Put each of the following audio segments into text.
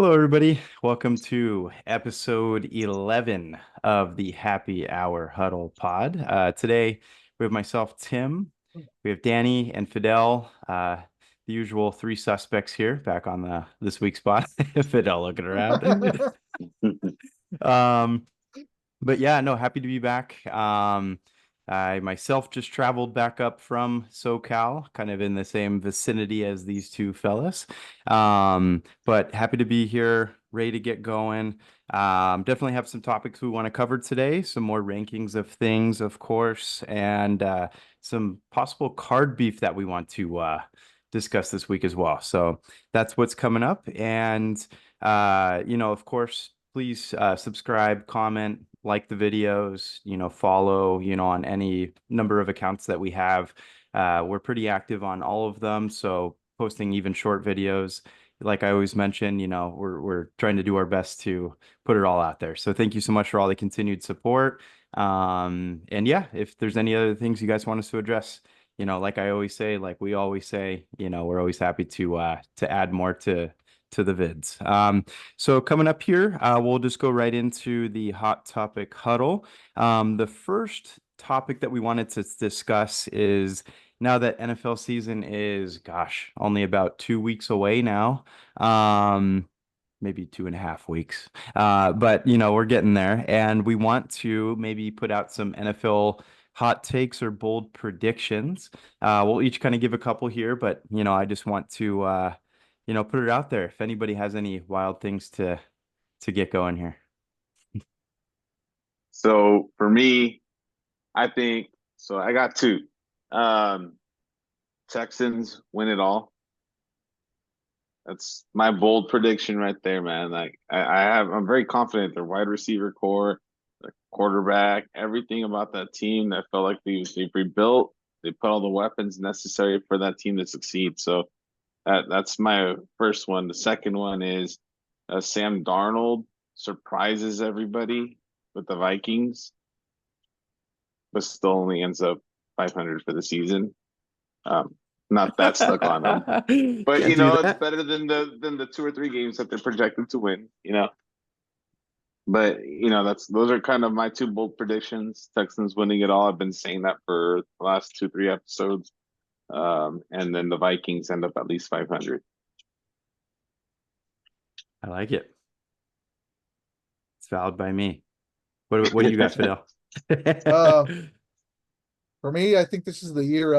Hello, everybody. Welcome to episode 11 of the Happy Hour Huddle Pod. Today, we have myself, Tim, we have Danny and Fidel, the usual three suspects here, back on this week's spot. Fidel looking around. Um, but yeah, no, happy to be back. I myself just traveled back up from SoCal, kind of in the same vicinity as these two fellas. But happy to be here, ready to get going. Definitely have some topics we want to cover today, some more rankings of things, of course, and some possible card beef that we want to discuss this week as well. So that's what's coming up. And of course, please subscribe, comment, like the videos, follow, on any number of accounts that we have. We're pretty active on all of them, so posting even short videos. Like I always mention, we're trying to do our best to put it all out there. So thank you so much for all the continued support. And yeah, if there's any other things you guys want us to address, like I always say, like we always say, we're always happy to add more to the vids. So coming up here, we'll just go right into the hot topic huddle. The first topic that we wanted to discuss is now that NFL season is, gosh, only about 2 weeks away now. Maybe 2.5 weeks. But we're getting there, and we want to maybe put out some NFL hot takes or bold predictions. We'll each kind of give a couple here, but I just want to put it out there if anybody has any wild things to get going here. So for me, I think so. I got two. Texans win it all. That's my bold prediction right there, man. Like I'm very confident their wide receiver core, the quarterback, everything about that team. I felt like they've rebuilt. They put all the weapons necessary for that team to succeed. So that's my first one. The second one is Sam Darnold surprises everybody with the Vikings, but still only ends up 500 for the season. Not that stuck on them, but Can't do it's that. better than the 2 or 3 games that they're projected to win. But those are kind of my two bold predictions. Texans winning it all. I've been saying that for the last 2-3 episodes. And then the Vikings end up at least 500. I like it. It's valid by me. What do you got, Fidel? Uh, for me, I think this is the year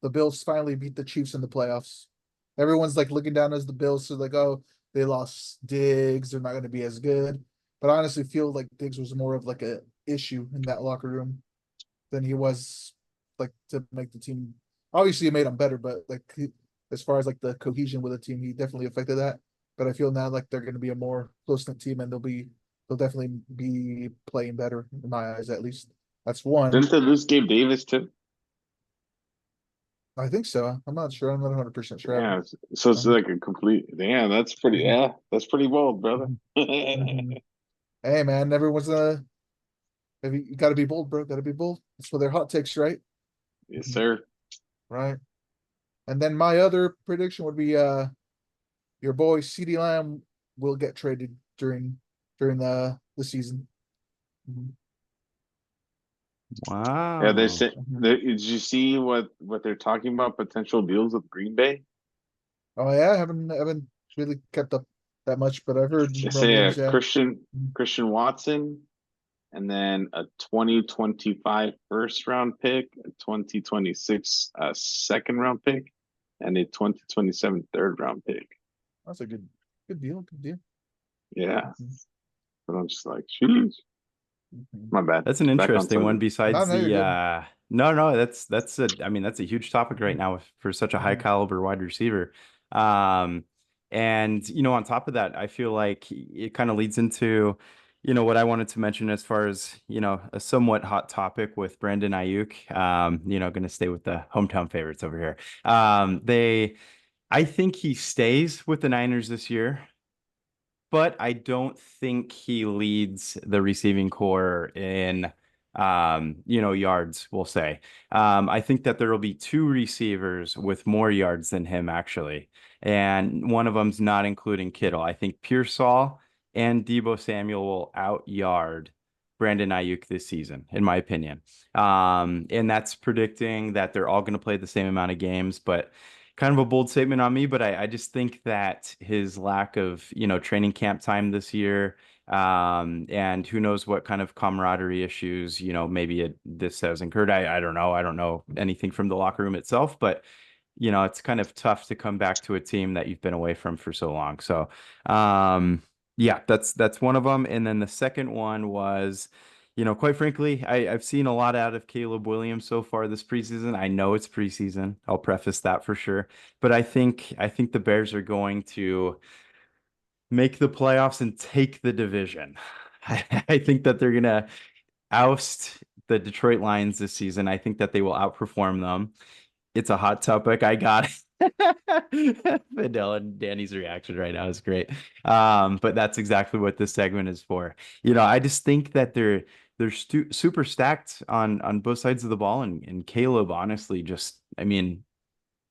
the Bills finally beat the Chiefs in the playoffs. Everyone's like looking down as the Bills, so like, oh, they lost Diggs, they're not going to be as good. But I honestly feel like Diggs was more of like a issue in that locker room than he was like to make the team. Obviously, it made him better, but like as far as like the cohesion with the team, he definitely affected that. But I feel now like they're going to be a more close-knit team, and they'll definitely be playing better in my eyes, at least. That's one. Didn't they lose Gabe Davis too? I think so. I'm not sure. I'm not 100% sure. Yeah, so it's like a complete. Damn, that's pretty. Yeah, that's pretty bold, brother. Mhm. Hey man, everyone's you got to be bold, bro. Got to be bold. That's for their hot takes, right? Yes, sir. Right. And then my other prediction would be your boy CeeDee Lamb will get traded during the season. Mhm. Wow. Yeah, they say. Did you see what they're talking about? Potential deals with Green Bay. Oh yeah, I haven't really kept up that much, but I've heard They say rumblings. Yeah. Christian Watson, and then a 2025 first round pick, a 2026 second round pick, and a 2027 third round pick. That's a good deal. Good deal. Yeah, but I'm just like, jeez, my bad. That's an Back on interesting one. subject. Besides No, you're good. no, that's a huge topic right now for such a high caliber wide receiver. And on top of that, I feel like it kind of leads into what I wanted to mention as far as a somewhat hot topic with Brandon Ayuk. Going to stay with the hometown favorites over here. I think he stays with the Niners this year, but I don't think he leads the receiving core in yards, we'll say. I think that there will be two receivers with more yards than him, actually. And one of them's not including Kittle. I think Pearsall and Deebo Samuel will out yard Brandon Ayuk this season, in my opinion. And that's predicting that they're all going to play the same amount of games, but kind of a bold statement on me. But I just think that his lack of, training camp time this year, and who knows what kind of camaraderie issues, maybe this has incurred. I don't know. I don't know anything from the locker room itself, but it's kind of tough to come back to a team that you've been away from for so long. So, yeah, that's one of them. And then the second one was, quite frankly, I've seen a lot out of Caleb Williams so far this preseason. I know it's preseason. I'll preface that for sure. But I think the Bears are going to make the playoffs and take the division. I think that they're gonna oust the Detroit Lions this season. I think that they will outperform them. It's a hot topic. I got it. Fidel and Danny's reaction right now is great. But that's exactly what this segment is for. I just think that they're super stacked on both sides of the ball, and Caleb, honestly, just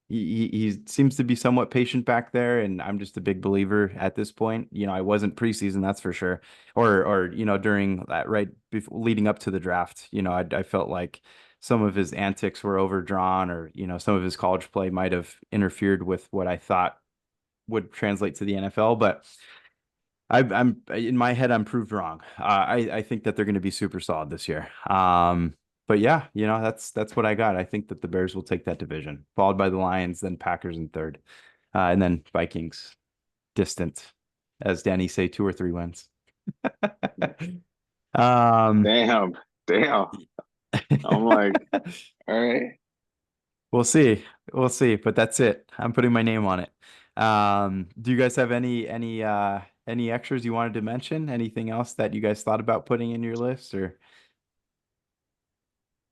he seems to be somewhat patient back there, and I'm just a big believer at this point. I wasn't preseason, that's for sure, or during that right before leading up to the draft. I felt like some of his antics were overdrawn, or some of his college play might have interfered with what I thought would translate to the NFL. But I'm in my head, I'm proved wrong. I think that they're going to be super solid this year. But yeah, that's what I got. I think that the Bears will take that division, followed by the Lions, then Packers in third, and then Vikings, distant, as Danny say, 2 or 3 wins. Damn. I'm like, all right. We'll see, but that's it. I'm putting my name on it. Do you guys have any extras you wanted to mention? Anything else that you guys thought about putting in your list, or?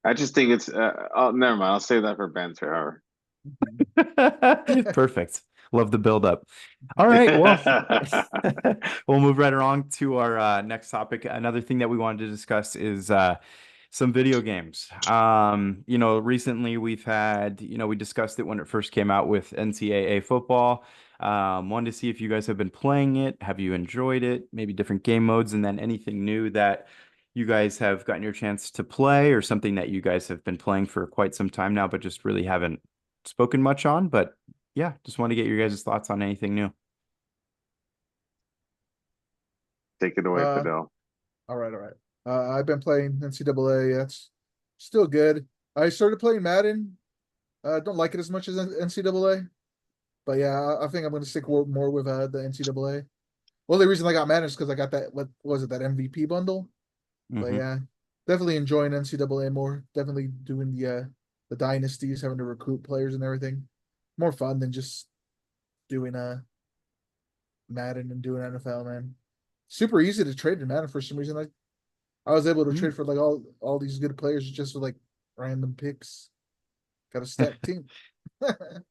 I just think it's oh, never mind. I'll save that for banter hour. Perfect. Love the build up. All right. Well, we'll move right along to our next topic. Another thing that we wanted to discuss is some video games. Recently we've had, we discussed it when it first came out with NCAA football. Wanted to see if you guys have been playing it. Have you enjoyed it? Maybe different game modes, and then anything new that you guys have gotten your chance to play, or something that you guys have been playing for quite some time now, but just really haven't spoken much on. But yeah, just want to get your guys' thoughts on anything new. Take it away, Fidel. All right. I've been playing NCAA. That's still good. I started playing Madden. I don't like it as much as NCAA, but yeah, I think I'm going to stick more with the NCAA. Well, the reason I got Madden is because I got that, what was it, that MVP bundle? But yeah, definitely enjoying NCAA more. Definitely doing the dynasties, having to recruit players and everything. More fun than just doing Madden and doing NFL, man. Super easy to trade in Madden for some reason. I was able to trade for like all these good players just with like random picks. Got a stacked team. There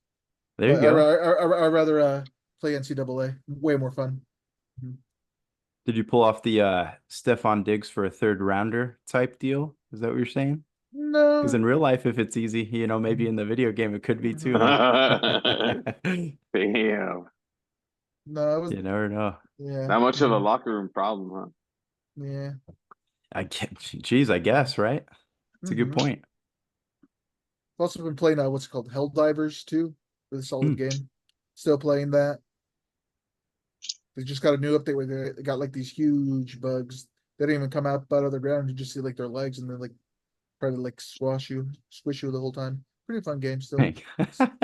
you go. I'd rather play NCAA. Way more fun. Did you pull off the Stephon Diggs for a 3rd rounder type deal? Is that what you're saying? No. Because in real life, if it's easy, maybe in the video game it could be too. Damn. No, it was. You never know. Yeah. Not much of a locker room problem, huh? Yeah. I guess, right? That's a good point. I've also been playing what's it called, Helldivers too. Really solid game. Still playing that. They just got a new update where they got like these huge bugs. They didn't even come out of the ground. You just see like their legs, and they're like try to like squish you the whole time. Pretty fun game still.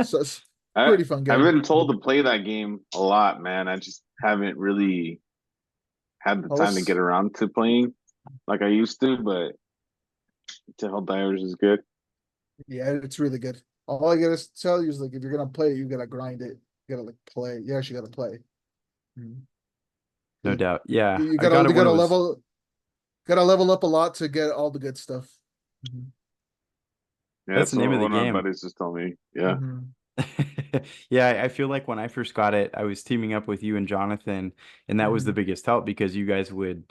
So it's pretty fun game. I've been told to play that game a lot, man. I just haven't really had the time to get around to playing like I used to, but Helldivers is good. Yeah, it's really good. All I gotta tell you is like if you're gonna play it, you gotta grind it. You gotta like play. You actually gotta play. No doubt. Yeah. You gotta level up a lot to get all the good stuff. Yeah, That's the name of the game. My buddies just told me. Yeah. Yeah, I feel like when I first got it, I was teaming up with you and Jonathan, and that was the Mhm, biggest help because you guys would,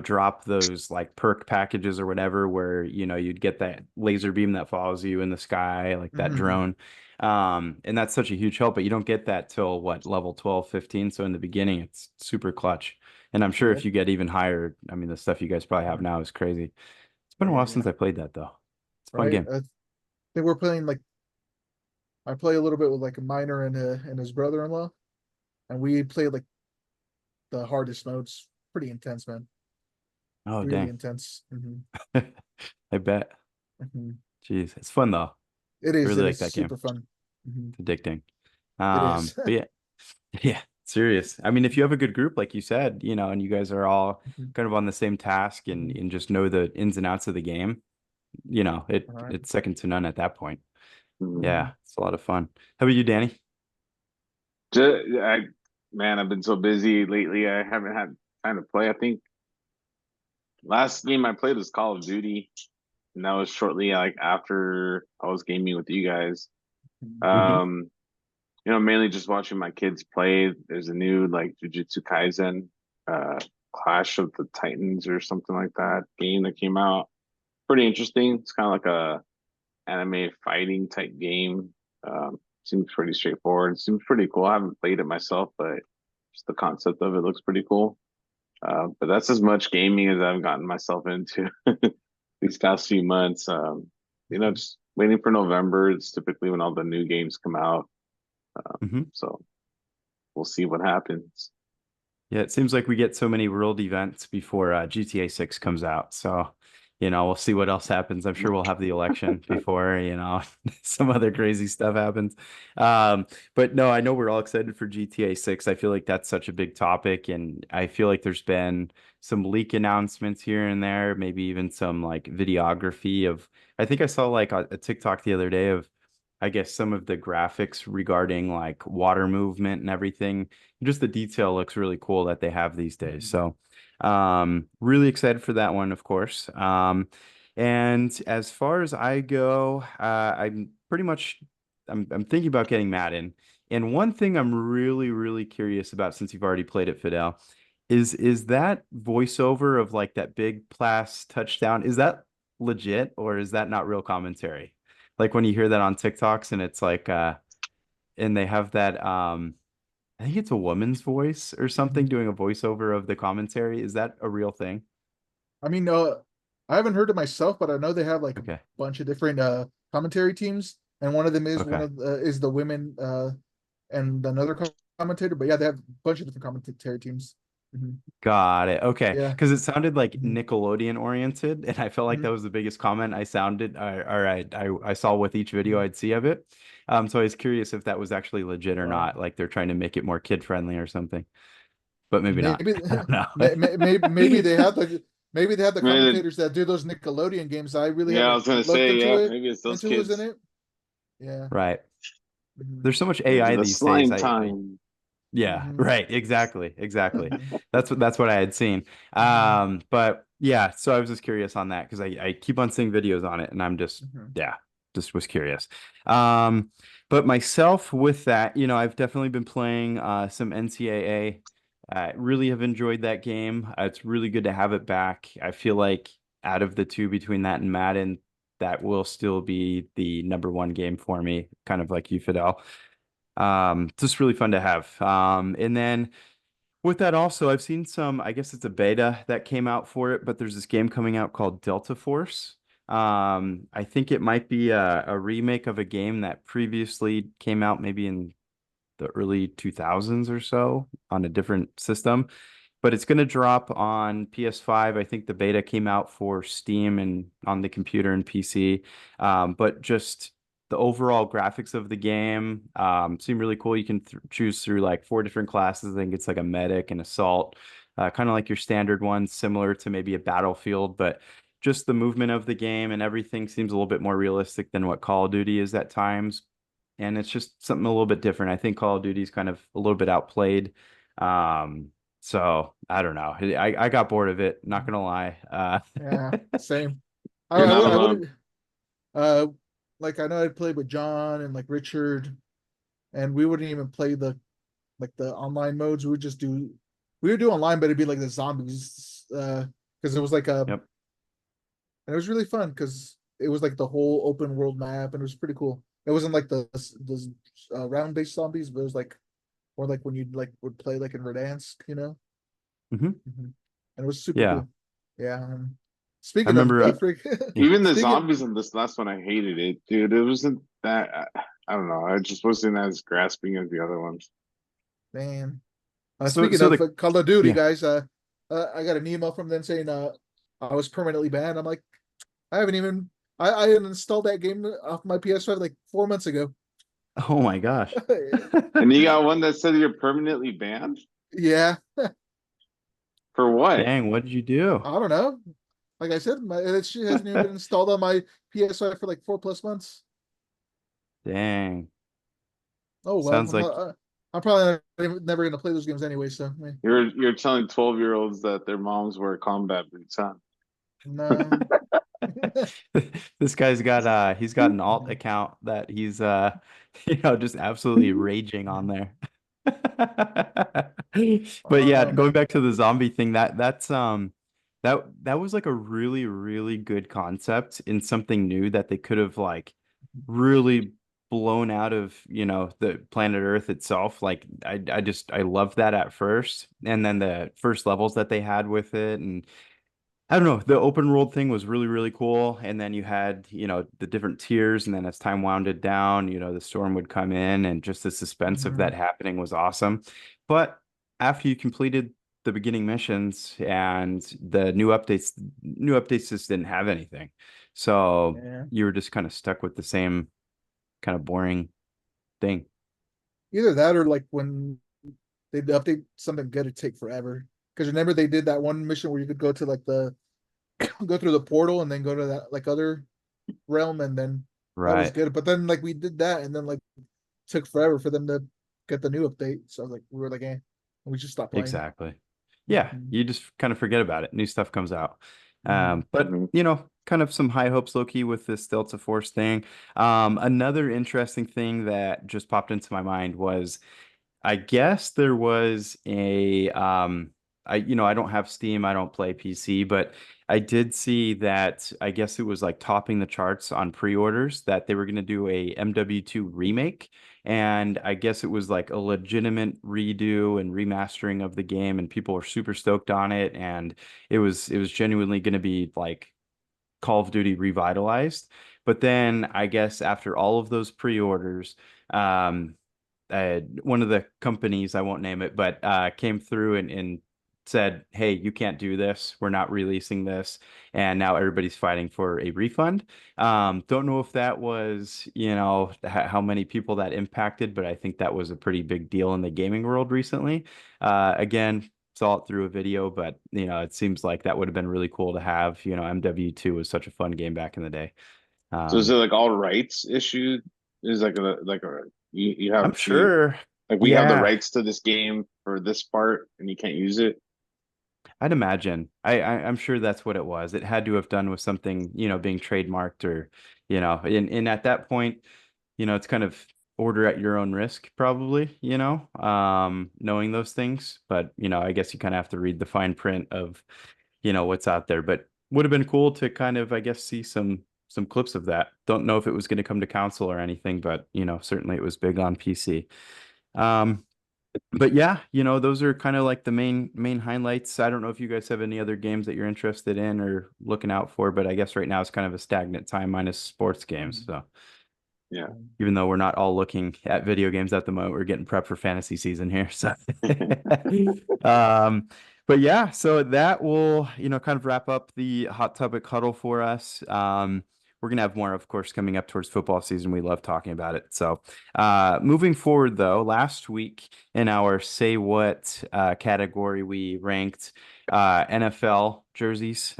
drop those like perk packages or whatever where, you'd get that laser beam that follows you in the sky, like that mhm. drone. And that's such a huge help, but you don't get that till what, level 12, 15. So in the beginning, it's super clutch. And I'm sure Yeah. if you get even higher, I mean, the stuff you guys probably have Mhm. now is crazy. It's been a while Yeah. since I played that though. It's a fun Right. game. I think we're playing like I play a little bit with like a minor and his brother-in-law, and we play like the hardest modes. Pretty intense, man. Oh, Really dang. intense. I bet. Mhm. Jeez, it's fun though. It I is. really It like is that game. super fun. Mhm. It's addicting. It is. But yeah, yeah, serious. I mean, if you have a good group, like you said, and you guys are all Mhm, kind of on the same task and, mhm. and just know the ins and outs of the game, All right. it's second to none at that point. Mhm. Yeah, Mhm. it's a lot of fun. How about you, Danny? Man, I've been so busy lately. I haven't had time to play. I think last game I played was Call of Duty, and that was shortly like after I was gaming with you guys. Mhm. Hmm. Um, mainly just watching my kids play. There's a new like Jujutsu Kaisen, uh, Clash of the Titans or something like that game that came out. Pretty interesting. It's kind of like a anime fighting type game. Seems pretty straightforward. Seems pretty cool. I haven't played it myself, but just the concept of it looks pretty cool. But that's as much gaming as I've gotten myself into these past few months. Just waiting for November. It's typically when all the new games come out. Hmm. So we'll see what happens. Yeah, it seems like we get so many world events before GTA 6 comes out. So, we'll see what else happens. I'm sure we'll have the election before, some other crazy stuff happens. But no, I know we're all excited for GTA 6. I feel like that's such a big topic, and I feel like there's been some leak announcements here and there, maybe even some like videography of, I think I saw like a TikTok the other day of, I guess, some of the graphics regarding like water movement and everything. Just the detail looks really cool that they have these days. Mhm. So, really excited for that one, of course. And as far as I go, I'm pretty much I'm thinking about getting Madden. And one thing I'm really, really curious about, since you've already played it, Fidel, is that voiceover of like that big pass touchdown, is that legit or is that not real commentary? Like when you hear that on TikToks and it's like and they have that I think it's a woman's voice or something Mhm. doing a voiceover of the commentary. Is that a real thing? I mean, I haven't heard it myself, but I know they have like a Okay. bunch of different commentary teams, and one of them is Okay. is the women and another commentator. But yeah, they have a bunch of different commentary teams. Mhm. Got it. Okay. Yeah. Because it sounded like Mhm. Nickelodeon oriented, and I felt like Mhm. that was the biggest comment I sounded. All right. I saw with each video Mhm. I'd see of it. So I was curious if that was actually legit or Wow. not, like they're trying to make it more kid friendly or something, but maybe not. Maybe I don't know. maybe they have the Maybe, commentators that do those Nickelodeon games. I really yeah, I haven't was gonna looked say, yeah, maybe it's those into who's in kids. it. Yeah. Right. Mhm. There's so much Maybe AI the these days. slime I time. Yeah, Mhm. right. Exactly. Exactly. Mhm. That's what I had seen. Mhm. But yeah, so I was just curious on that because I keep on seeing videos on it and I'm just, Mhm. yeah, just was curious. Um, but myself with that, I've definitely been playing some NCAA. I really have enjoyed that game. It's really good to have it back. I feel like out of the two between that and Madden, that will still be the number one game for me, kind of like you, Fidel. Just really fun to have. And then with that also, I've seen some, I guess it's a beta that came out for it, but there's this game coming out called Delta Force. I think it might be a remake of a game that previously came out maybe in the early 2000s or so on a different system, but it's going to drop on PS5. I think the beta came out for Steam and on the computer and PC. But just the overall graphics of the game seem really cool. You can choose through like four different classes. I think it's like a medic and assault, kind of like your standard ones, similar to maybe a Battlefield, but just the movement of the game and everything seems a little bit more realistic than what Call of Duty is at times. And it's just something a little bit different. I think Call of Duty is kind of a little bit outplayed. Um, so I don't know. I got bored of it, not gonna lie. Yeah, same. You're not I alone. would like I know I'd play with John and like Richard. and we wouldn't even play the online modes. We would do online, but it'd be like the zombies, because it was like a, Yep. and it was really fun because it was like the whole open world map, and it was pretty cool. It wasn't like the round based zombies, but it was like more like when you would play like in Verdansk, Mhm. and it was super Yeah. cool. Yeah. I Speaking of remember. Yeah. Even the speaking, zombies in this last one, I hated it, dude. It wasn't that. I don't know. I just wasn't as grasping as the other ones. man. So Speaking so of the Call of Duty, yeah. guys, I got an email from them saying I was permanently banned. I'm like, I haven't even I installed that game off my PS5 like 4 months ago. Oh my gosh. And you got one that said you're permanently banned Yeah, for what? Dang, what did you do? I don't know. Like I said, it shit hasn't even been installed on my PS5 for like 4+ months. Dang. Oh well, Sounds like I'm probably never gonna play those games anyway. So You're telling 12-year-olds that their moms wear combat boots, huh? no. this guy's got he's got an alt account that he's just absolutely raging on there. But yeah, Um, going back to the zombie thing, that was like a really, really good concept in something new that they could have like really blown out of, the planet Earth itself. Like I loved that at first. And then the first levels that they had with it, and I don't know. The open world thing was really, really cool. And then you had, the different tiers. And then as time wounded down, the storm would come in, and just the suspense of that mhm, happening was awesome. But after you completed the beginning missions and the new updates just didn't have anything. So yeah. you were just kind of stuck with the same kind of boring thing. Either that or like when they update something good, it take forever. Because remember they did that one mission where you could go to like the go through the portal and then go to that like other realm, and then that was Right. good. But then like we did that, and then like took forever for them to get the new update. So I was like, we were like, we just stopped playing. Exactly. Yeah, Mhm, you just kind of forget about it. New stuff comes out. mhm. But Hmm. kind of some high hopes low key with this Delta Force thing. Another interesting thing that just popped into my mind was I guess there was I don't have Steam, I don't play PC, but I did see that I guess it was like topping the charts on pre-orders that they were going to do a MW2 remake. And I guess it was like a legitimate redo and remastering of the game, and people were super stoked on it. And it was genuinely going to be like Call of Duty revitalized. But then I guess after all of those pre-orders, um, one of the companies, I won't name it, but came through and said, "Hey, you can't do this. We're not releasing this." And now everybody's fighting for a refund. Don't know if that was, how many people that impacted, but I think that was a pretty big deal in the gaming world recently. Again, saw it through a video, but it seems like that would have been really cool to have. MW2 was such a fun game back in the day. So is it Um, like all rights issued? Is like a you I'm have you sure. like we have the Yeah. rights to this game for this part and you can't use it? I'd imagine. I'm sure that's what it was. It had to have done with something, being trademarked, or, and at that point, it's kind of order at your own risk, probably, knowing those things. But, I guess you kind of have to read the fine print of, what's out there. But would have been cool to kind of, I guess, see some clips of that. Don't know if it was going to come to console or anything, but, certainly it was big on PC. Um, but yeah, those are kind of like the main highlights. I don't know if you guys have any other games that you're interested in or looking out for, but I guess right now it's kind of a stagnant time minus sports games. So Yeah. even though we're not all looking at video games at the moment, we're getting prepped for fantasy season here. So um but yeah, so that will, kind of wrap up the hot topic huddle for us. We're gonna have more, of course, coming up towards football season. We love talking about it. So moving forward though, last week in our say what category, we ranked NFL jerseys,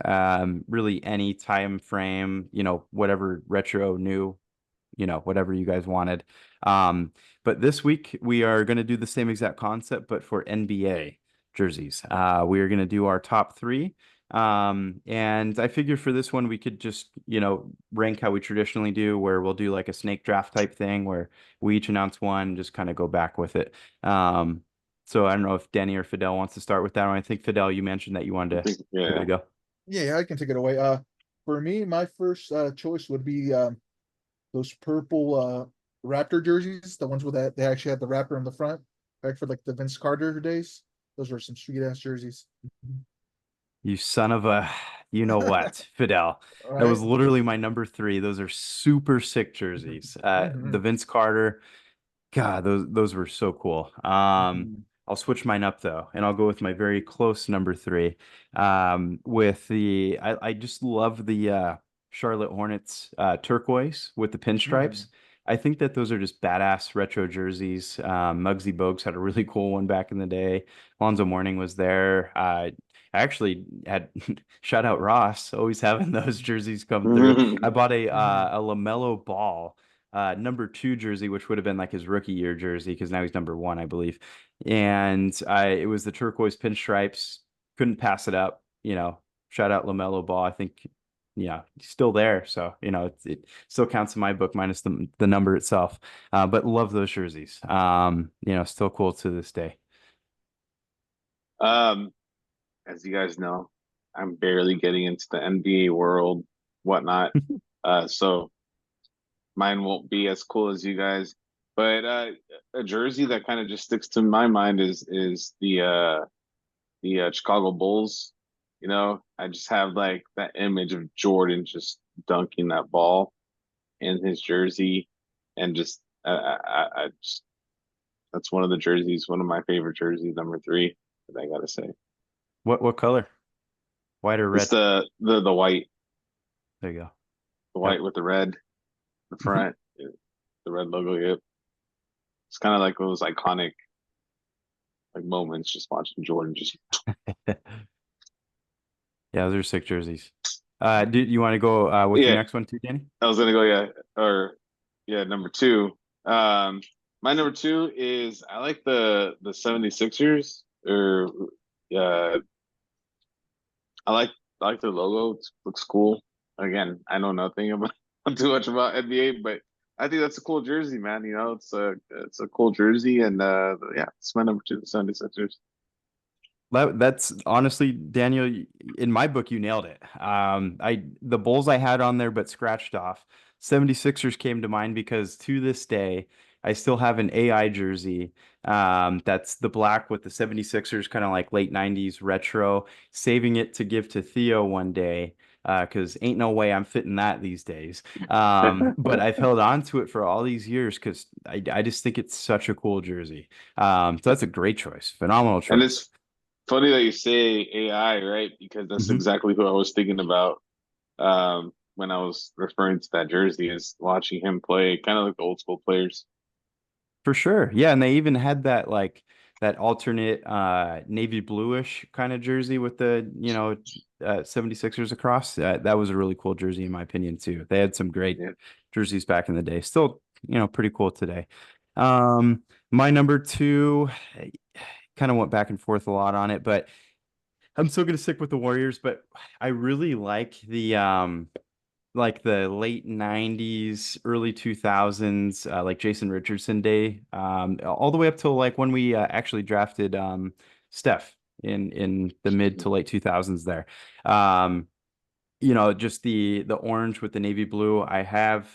really any time frame, whatever retro new, whatever you guys wanted. Um, but this week we are going to do the same exact concept, but for NBA jerseys. We are going to do our top three, And I figure for this one, we could just, rank how we traditionally do, where we'll do like a snake draft type thing where we each announce one, just kind of go back with it. So I don't know if Danny or Fidel wants to start with that one. I think Fidel, you mentioned that you wanted to give it Yeah. a go. Yeah, I can take it away. For me, my first choice would be those purple Raptor jerseys, the ones with that they actually had the wrapper in the front, back for like the Vince Carter days. Those were some sweet ass jerseys. You son of a, you know what, Fidel. All That was right. literally my number three. Those are super sick jerseys. The Mhm. Vince Carter, God, those were so cool. Mhm. I'll switch mine up though, and I'll go with my very close number three. With I just love the Charlotte Hornets turquoise with the pinstripes. Mhm. I think that those are just badass retro jerseys. Muggsy Bogues had a really cool one back in the day. Lonzo Mourning was there. I actually had shout out Ross, always having those jerseys come through. I bought Mhm. a LaMelo Ball number two jersey, which would have been like his rookie year jersey, because now he's number one, I believe. And it was the turquoise pinstripes. Couldn't pass it up. Shout out LaMelo Ball. I think, yeah, he's still there. So, it still counts in my book, minus the number itself. But love those jerseys. Still cool to this day. Um, as you guys know, I'm barely getting into the NBA world, whatnot. So mine won't be as cool as you guys. But a jersey that kind of just sticks to my mind is the Chicago Bulls. I just have like that image of Jordan just dunking that ball in his jersey, and just I just that's one of the jerseys, one of my favorite jerseys, number three, that I gotta say. What color? White or It's red? the white, There you go. the Yep. white with the red, the front, the red logo. Yep, it's kind of like those iconic like moments, just watching Jordan just. Yeah, those are sick jerseys. Do you want to go with your Yeah, next one too, Danny? I was gonna go, yeah, or yeah, number two. My number two is I like the 76ers, or uh I like their logo. It looks cool. Again, I know nothing about too much about NBA, but I think that's a cool jersey, man. It's a cool jersey, and yeah, it's my number two, the 76ers. That's honestly, Daniel, in my book, you nailed it. The Bulls I had on there, but scratched off. 76ers came to mind because to this day, I still have an AI jersey. That's the black with the 76ers, kind of like late 90s retro, saving it to give to Theo one day. Because ain't no way I'm fitting that these days. But I've held on to it for all these years because I just think it's such a cool jersey. So that's a great choice, phenomenal And choice. it's funny that you say AI, right? Because that's Mhm. exactly who I was thinking about when I was referring to that jersey, is watching him play, kind of like the old school players. For sure. Yeah, and they even had that alternate navy bluish kind of jersey with the, 76ers across. That was a really cool jersey in my opinion too. They had some great Yeah. jerseys back in the day. Still, pretty cool today. My number two kind of went back and forth a lot on it, but I'm still gonna stick with the Warriors, but I really like the late 90s, early 2000s, like Jason Richardson day, all the way up till like when we actually drafted Steph in the mid to late 2000s there. Um, just the orange with the navy blue. I have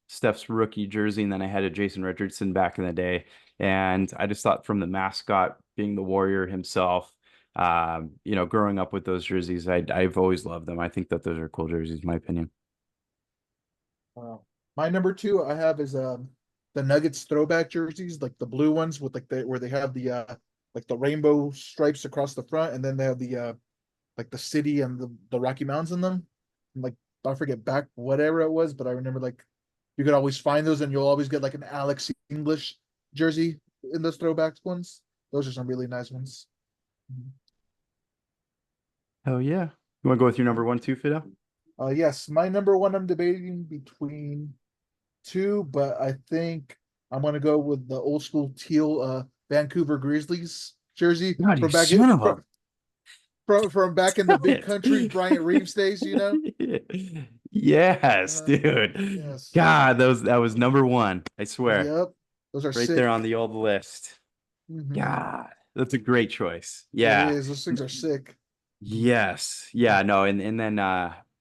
Steph's rookie jersey, and then I had a Jason Richardson back in the day. And I just thought from the mascot being the Warrior himself, growing up with those jerseys, I've always loved them. I think that those are cool jerseys, in my opinion. My number two I have is the Nuggets throwback jerseys, like the blue ones with like the where they have the rainbow stripes across the front, and then they have the like the city and the Rocky Mountains in them. And, like, I forget back whatever it was, but I remember like you could always find those, and you'll always get like an Alex English jersey in those throwback ones. Those are some really nice ones. Oh yeah. You want to go with your number one too, Fidel? Yes, my number one I'm debating between two, but I think I'm gonna go with the old school teal Vancouver Grizzlies jersey God, you from back son of a. from back in the big country Bryant Reeves days, you know? Yes, dude. Yes. God, that was number one. I swear, Yep. Those are right sick. there on the old list. Mhm. God, that's a great choice. It Yeah. is. Those things are sick. Yes. Yeah. No. And then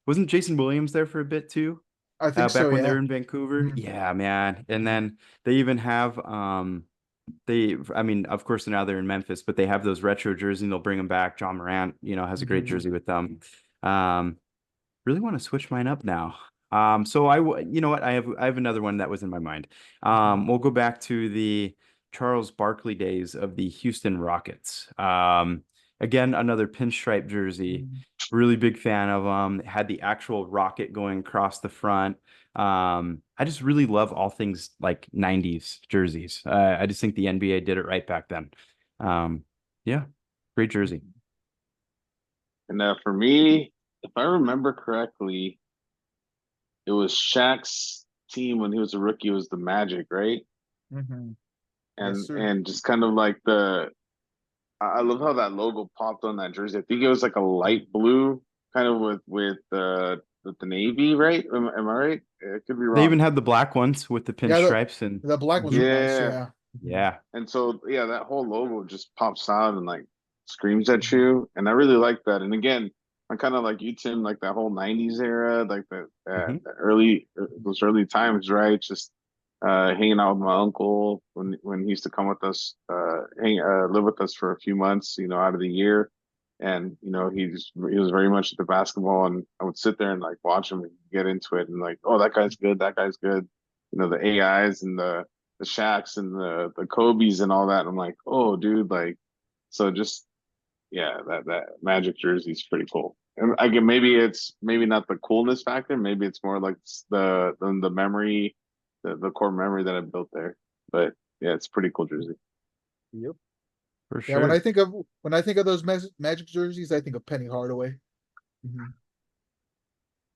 wasn't Jason Williams there for a bit too? I think so, Back when they yeah. were in Vancouver. Mhm. Yeah, man. And then they even have I mean, of course now they're in Memphis, but they have those retro jerseys and they'll bring them back. John Morant, has a great Mhm. jersey with them. Really want to switch mine up now. So you know what? I have another one that was in my mind. We'll go back to the Charles Barkley days of the Houston Rockets. Again, another pinstripe jersey. Mhm. Really big fan of them. Had the actual rocket going across the front. I just really love all things like 90s jerseys. I just think the NBA did it right back then. Yeah, great jersey. And for me, if I remember correctly, it was Shaq's team when he was a rookie. It was the Magic, right? Mhm. Yes, And sir. and just kind of like I love how that logo popped on that jersey. I think it was like a light blue, kind of with the navy, right? Am I right? It could be They even wrong. had the black ones with the Yeah, pinstripes and the black ones Mhm. are nice, Yeah. yeah. Mhm. Yeah. And so yeah, that whole logo just pops out and like screams at you. And I really like that. And again, I'm kind of like you, Tim, like that whole '90s era, like Mhm. the early those early times, right? Just hanging out with my uncle when he used to come with us, live with us for a few months, out of the year. And he was very much into basketball, and I would sit there and like watch him and get into it, and like, oh, that guy's good, that guy's good. The AIs and the Shaqs and the Kobe's and all that. And I'm like, oh, dude, like, so just yeah, that Magic jersey is pretty cool. And again, maybe it's maybe not the coolness factor. Maybe it's more like the memory, the core memory that I built there. But yeah, it's a pretty cool jersey. Yep. For Yeah, when sure. I think of those Magic jerseys, I think of Penny Hardaway. Mhm.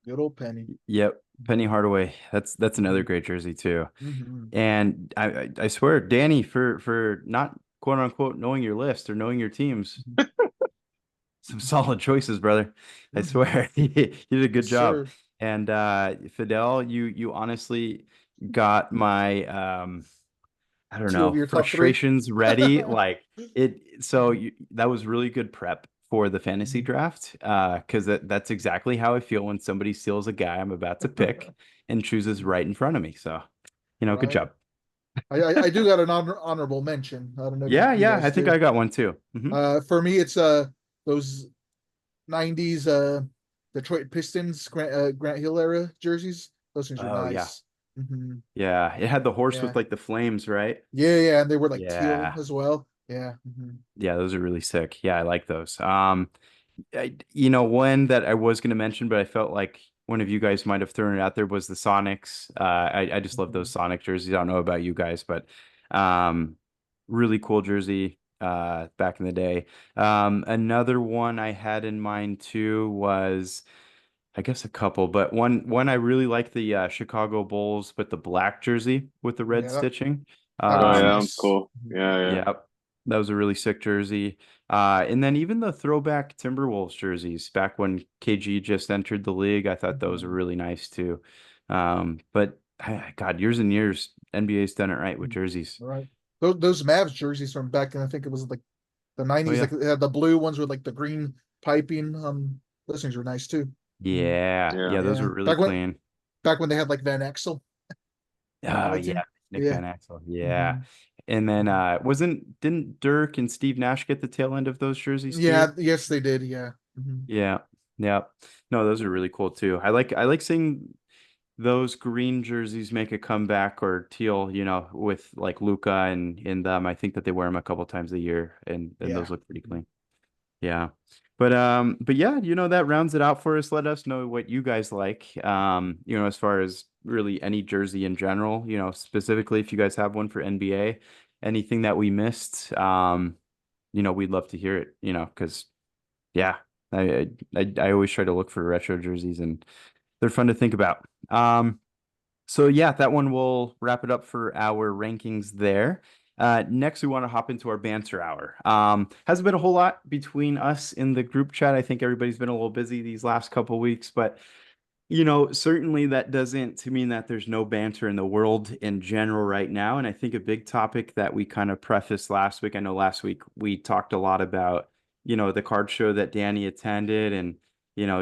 Good old Penny. Yep. Penny Hardaway. That's another Mhm. great jersey too. Mhm. And I swear, Danny, for not quote unquote knowing your list or knowing your teams, Mhm. some solid choices, brother. I Mhm. swear you did a good Yes, job. sir. And Fidel, you honestly got my I don't Two of know, your top three. frustrations ready. Like that was really good prep for the fantasy Mhm. draft. Because that's exactly how I feel when somebody steals a guy I'm about to pick and chooses right in front of me. So, good Right. job. I do got an honorable mention. I don't know if Yeah, you yeah, guys I think do. I got one too. For me, it's those '90s Detroit Pistons Grant Hill era jerseys. Those things are Oh yeah. nice. Hmm. Yeah. It had the horse with Yeah, like the flames, right? yeah, and they were like teal Yeah. as well. Yeah. Hmm. Yeah, those are really sick. Yeah, I like those. One that I was going to mention, but I felt like one of you guys might have thrown it out there was the Sonics. I just love those Hmm. Sonic jerseys. I don't know about you guys, but um, really cool jersey back in the day. Another one I had in mind too was, I guess a couple, but one I really like the Chicago Bulls with the black jersey with the red Yeah, stitching. that Oh one's yeah, that Um, one's nice. cool. Yeah, yeah. yeah, that was a really sick jersey. And then even the throwback Timberwolves jerseys back when KG just entered the league, I thought those were Mhm. really nice too. But God, years and years, NBA's done it right with jerseys. All right. Those Mavs jerseys from back in, I think it was like the Oh '90s, yeah. like they had the blue ones with like the green piping. Those things were nice too. Mhm. Yeah, Yeah. yeah, those Yeah, were really clean. back when they had like Van Exel Oh yeah, piping. Nick Yeah. Van Exel. Yeah. Hmm. And then Hmm. didn't Dirk and Steve Nash get the tail end of those jerseys Yeah. too? Yes, they did. Yeah. Hmm. Yeah. Yeah. No, those are really cool too. I like seeing those green jerseys make a comeback or teal, with like Luca and in them. I think that they wear them a couple times a year and Yeah. those look pretty clean. Yeah. But yeah, that rounds it out for us. Let us know what you guys like. As far as really any jersey in general, specifically if you guys have one for NBA, anything that we missed, we'd love to hear it, because yeah, I always try to look for retro jerseys and they're fun to think about. So yeah, that one will wrap it up for our rankings there. Next, we want to hop into our banter hour. Hasn't been a whole lot between us in the group chat. I think everybody's been a little busy these last couple weeks, but certainly that doesn't mean that there's no banter in the world in general right now. And I think a big topic that we kind of prefaced last week, I know last week we talked a lot about, the card show that Danny attended and,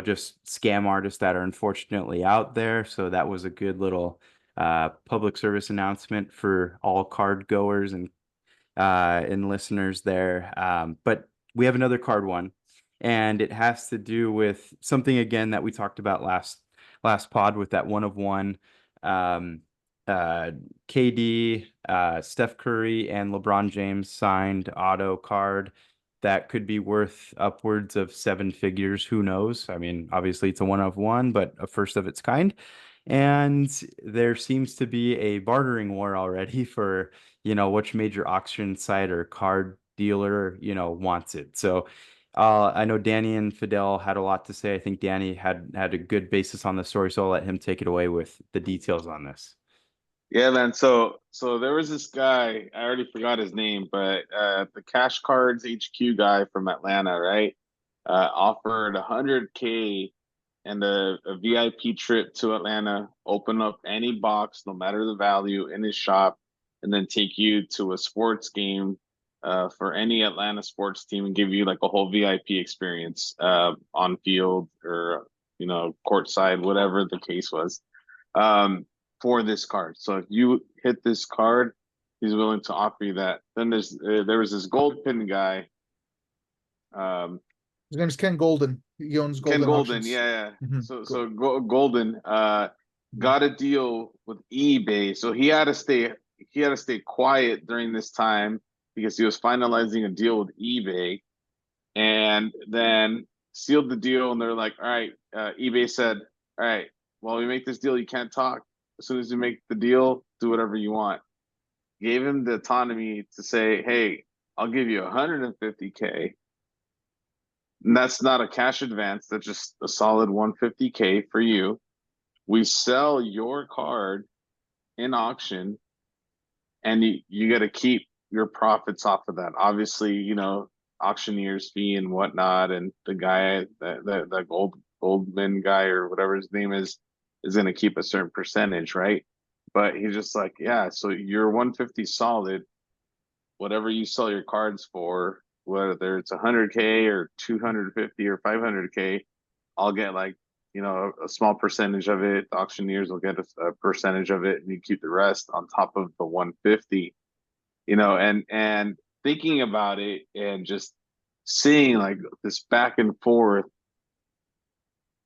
just scam artists that are unfortunately out there. So that was a good little public service announcement for all card goers and listeners there. But we have another card one, and it has to do with something again that we talked about last pod with that one of one. um KD, Steph Curry and LeBron James signed auto card that could be worth upwards of seven figures. Who knows? I mean, obviously it's a one of one, but a first of its kind. And there seems to be a bartering war already for, which major auction site or card dealer, wants it. So I know Danny and Fidel had a lot to say. I think Danny had a good basis on the story, so I'll let him take it away with the details on this. Yeah, man. So there was this guy, I already forgot his name, but the Cash Cards HQ guy from Atlanta, right? Offered 100K and a VIP trip to Atlanta, open up any box, no matter the value, in his shop, and then take you to a sports game for any Atlanta sports team and give you like a whole VIP experience on field or courtside, whatever the case was, for this card. So if you hit this card, he's willing to offer you that. Then there was this gold pin guy. His name is Ken Golden. He owns Golden Ken Golden, Auctions. yeah. Mhm. Golden got a deal with eBay, so he had to stay quiet during this time because he was finalizing a deal with eBay, and then sealed the deal. And they're like, all right, eBay said, all right, while we make this deal, you can't talk. As soon as you make the deal, do whatever you want. Gave him the autonomy to say, hey, I'll give you 150K. And that's not a cash advance. That's just a solid 150K for you. We sell your card in auction, and you got to keep your profits off of that. Obviously, auctioneer's fee and whatnot, and the guy that Goldman guy or whatever his name is going to keep a certain percentage, right? But he's just like, yeah, so you're 150 solid. Whatever you sell your cards for, whether it's 100K or 250 or 500K, I'll get like, a small percentage of it. The auctioneers will get a percentage of it, and you keep the rest on top of the 150. And thinking about it and just seeing like this back and forth.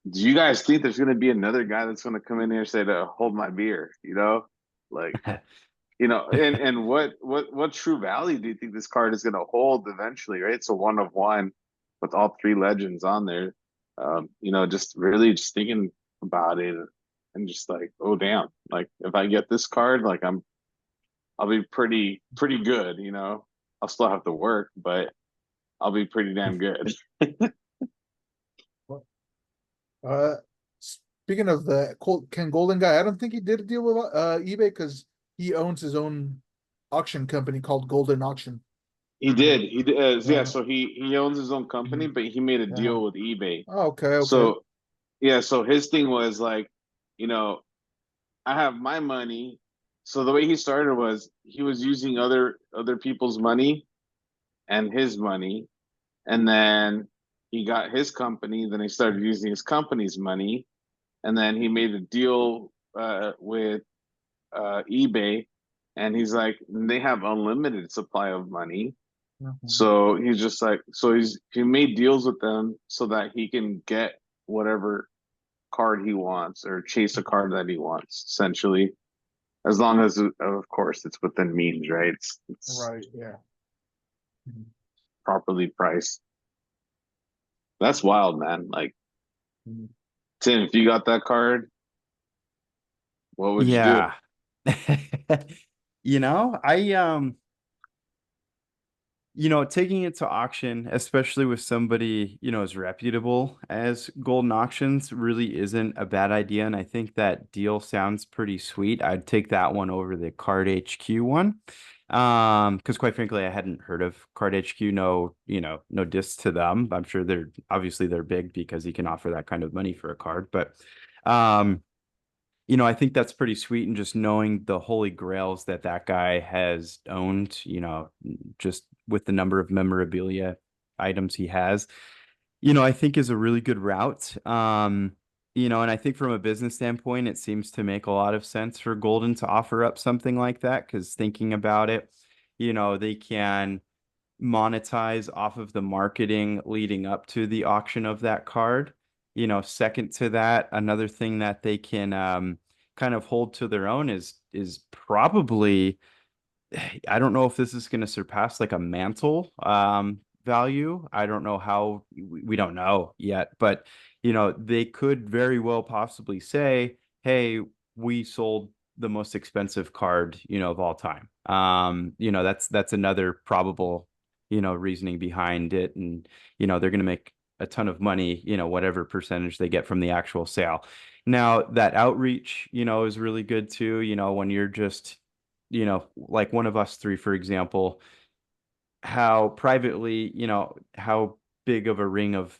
Do you guys think there's going to be another guy that's going to come in here and say to hold my beer? Like. And what true value do you think this card is going to hold eventually, right? It's a one of one with all three legends on there. Just really just thinking about it and just like, oh damn, like if I get this card, like I'll be pretty good. I'll still have to work, but I'll be pretty damn good. Speaking of the Ken Golden guy, I don't think he did a deal with eBay because he owns his own auction company called Golden Auction. He did. Yeah. So he owns his own company, but he made a deal with eBay. Oh, okay. So yeah, so his thing was like, I have my money. So the way he started was he was using other people's money and his money, and then he got his company. Then he started using his company's money, and then he made a deal with eBay, and he's like, they have unlimited supply of money. Mhm. So he's just like, he made deals with them so that he can get whatever card he wants or chase a card that he wants, essentially, as long as, of course, it's within means, right? It's Right. Yeah. properly priced. That's wild, man. Like, Mhm. Tim, if you got that card, what would you do? Yeah. Taking it to auction, especially with somebody, as reputable as Golden Auctions, really isn't a bad idea. And I think that deal sounds pretty sweet. I'd take that one over the Card HQ one. Because quite frankly, I hadn't heard of Card HQ. No, no diss to them. I'm sure they're big because you can offer that kind of money for a card. But I think that's pretty sweet. And just knowing the holy grails that guy has owned, just with the number of memorabilia items he has, I think is a really good route. And I think from a business standpoint, it seems to make a lot of sense for Golden to offer up something like that. Because thinking about it, they can monetize off of the marketing leading up to the auction of that card. Second to that, another thing that they can kind of hold to their own is probably, I don't know if this is going to surpass like a mantle value. I don't know how, we don't know yet, but they could very well possibly say, hey, we sold the most expensive card, of all time. That's another probable, reasoning behind it. And, they're going to make a ton of money, whatever percentage they get from the actual sale. Now that outreach, is really good too. When you're just, like one of us three, for example, how privately, how big of a ring of,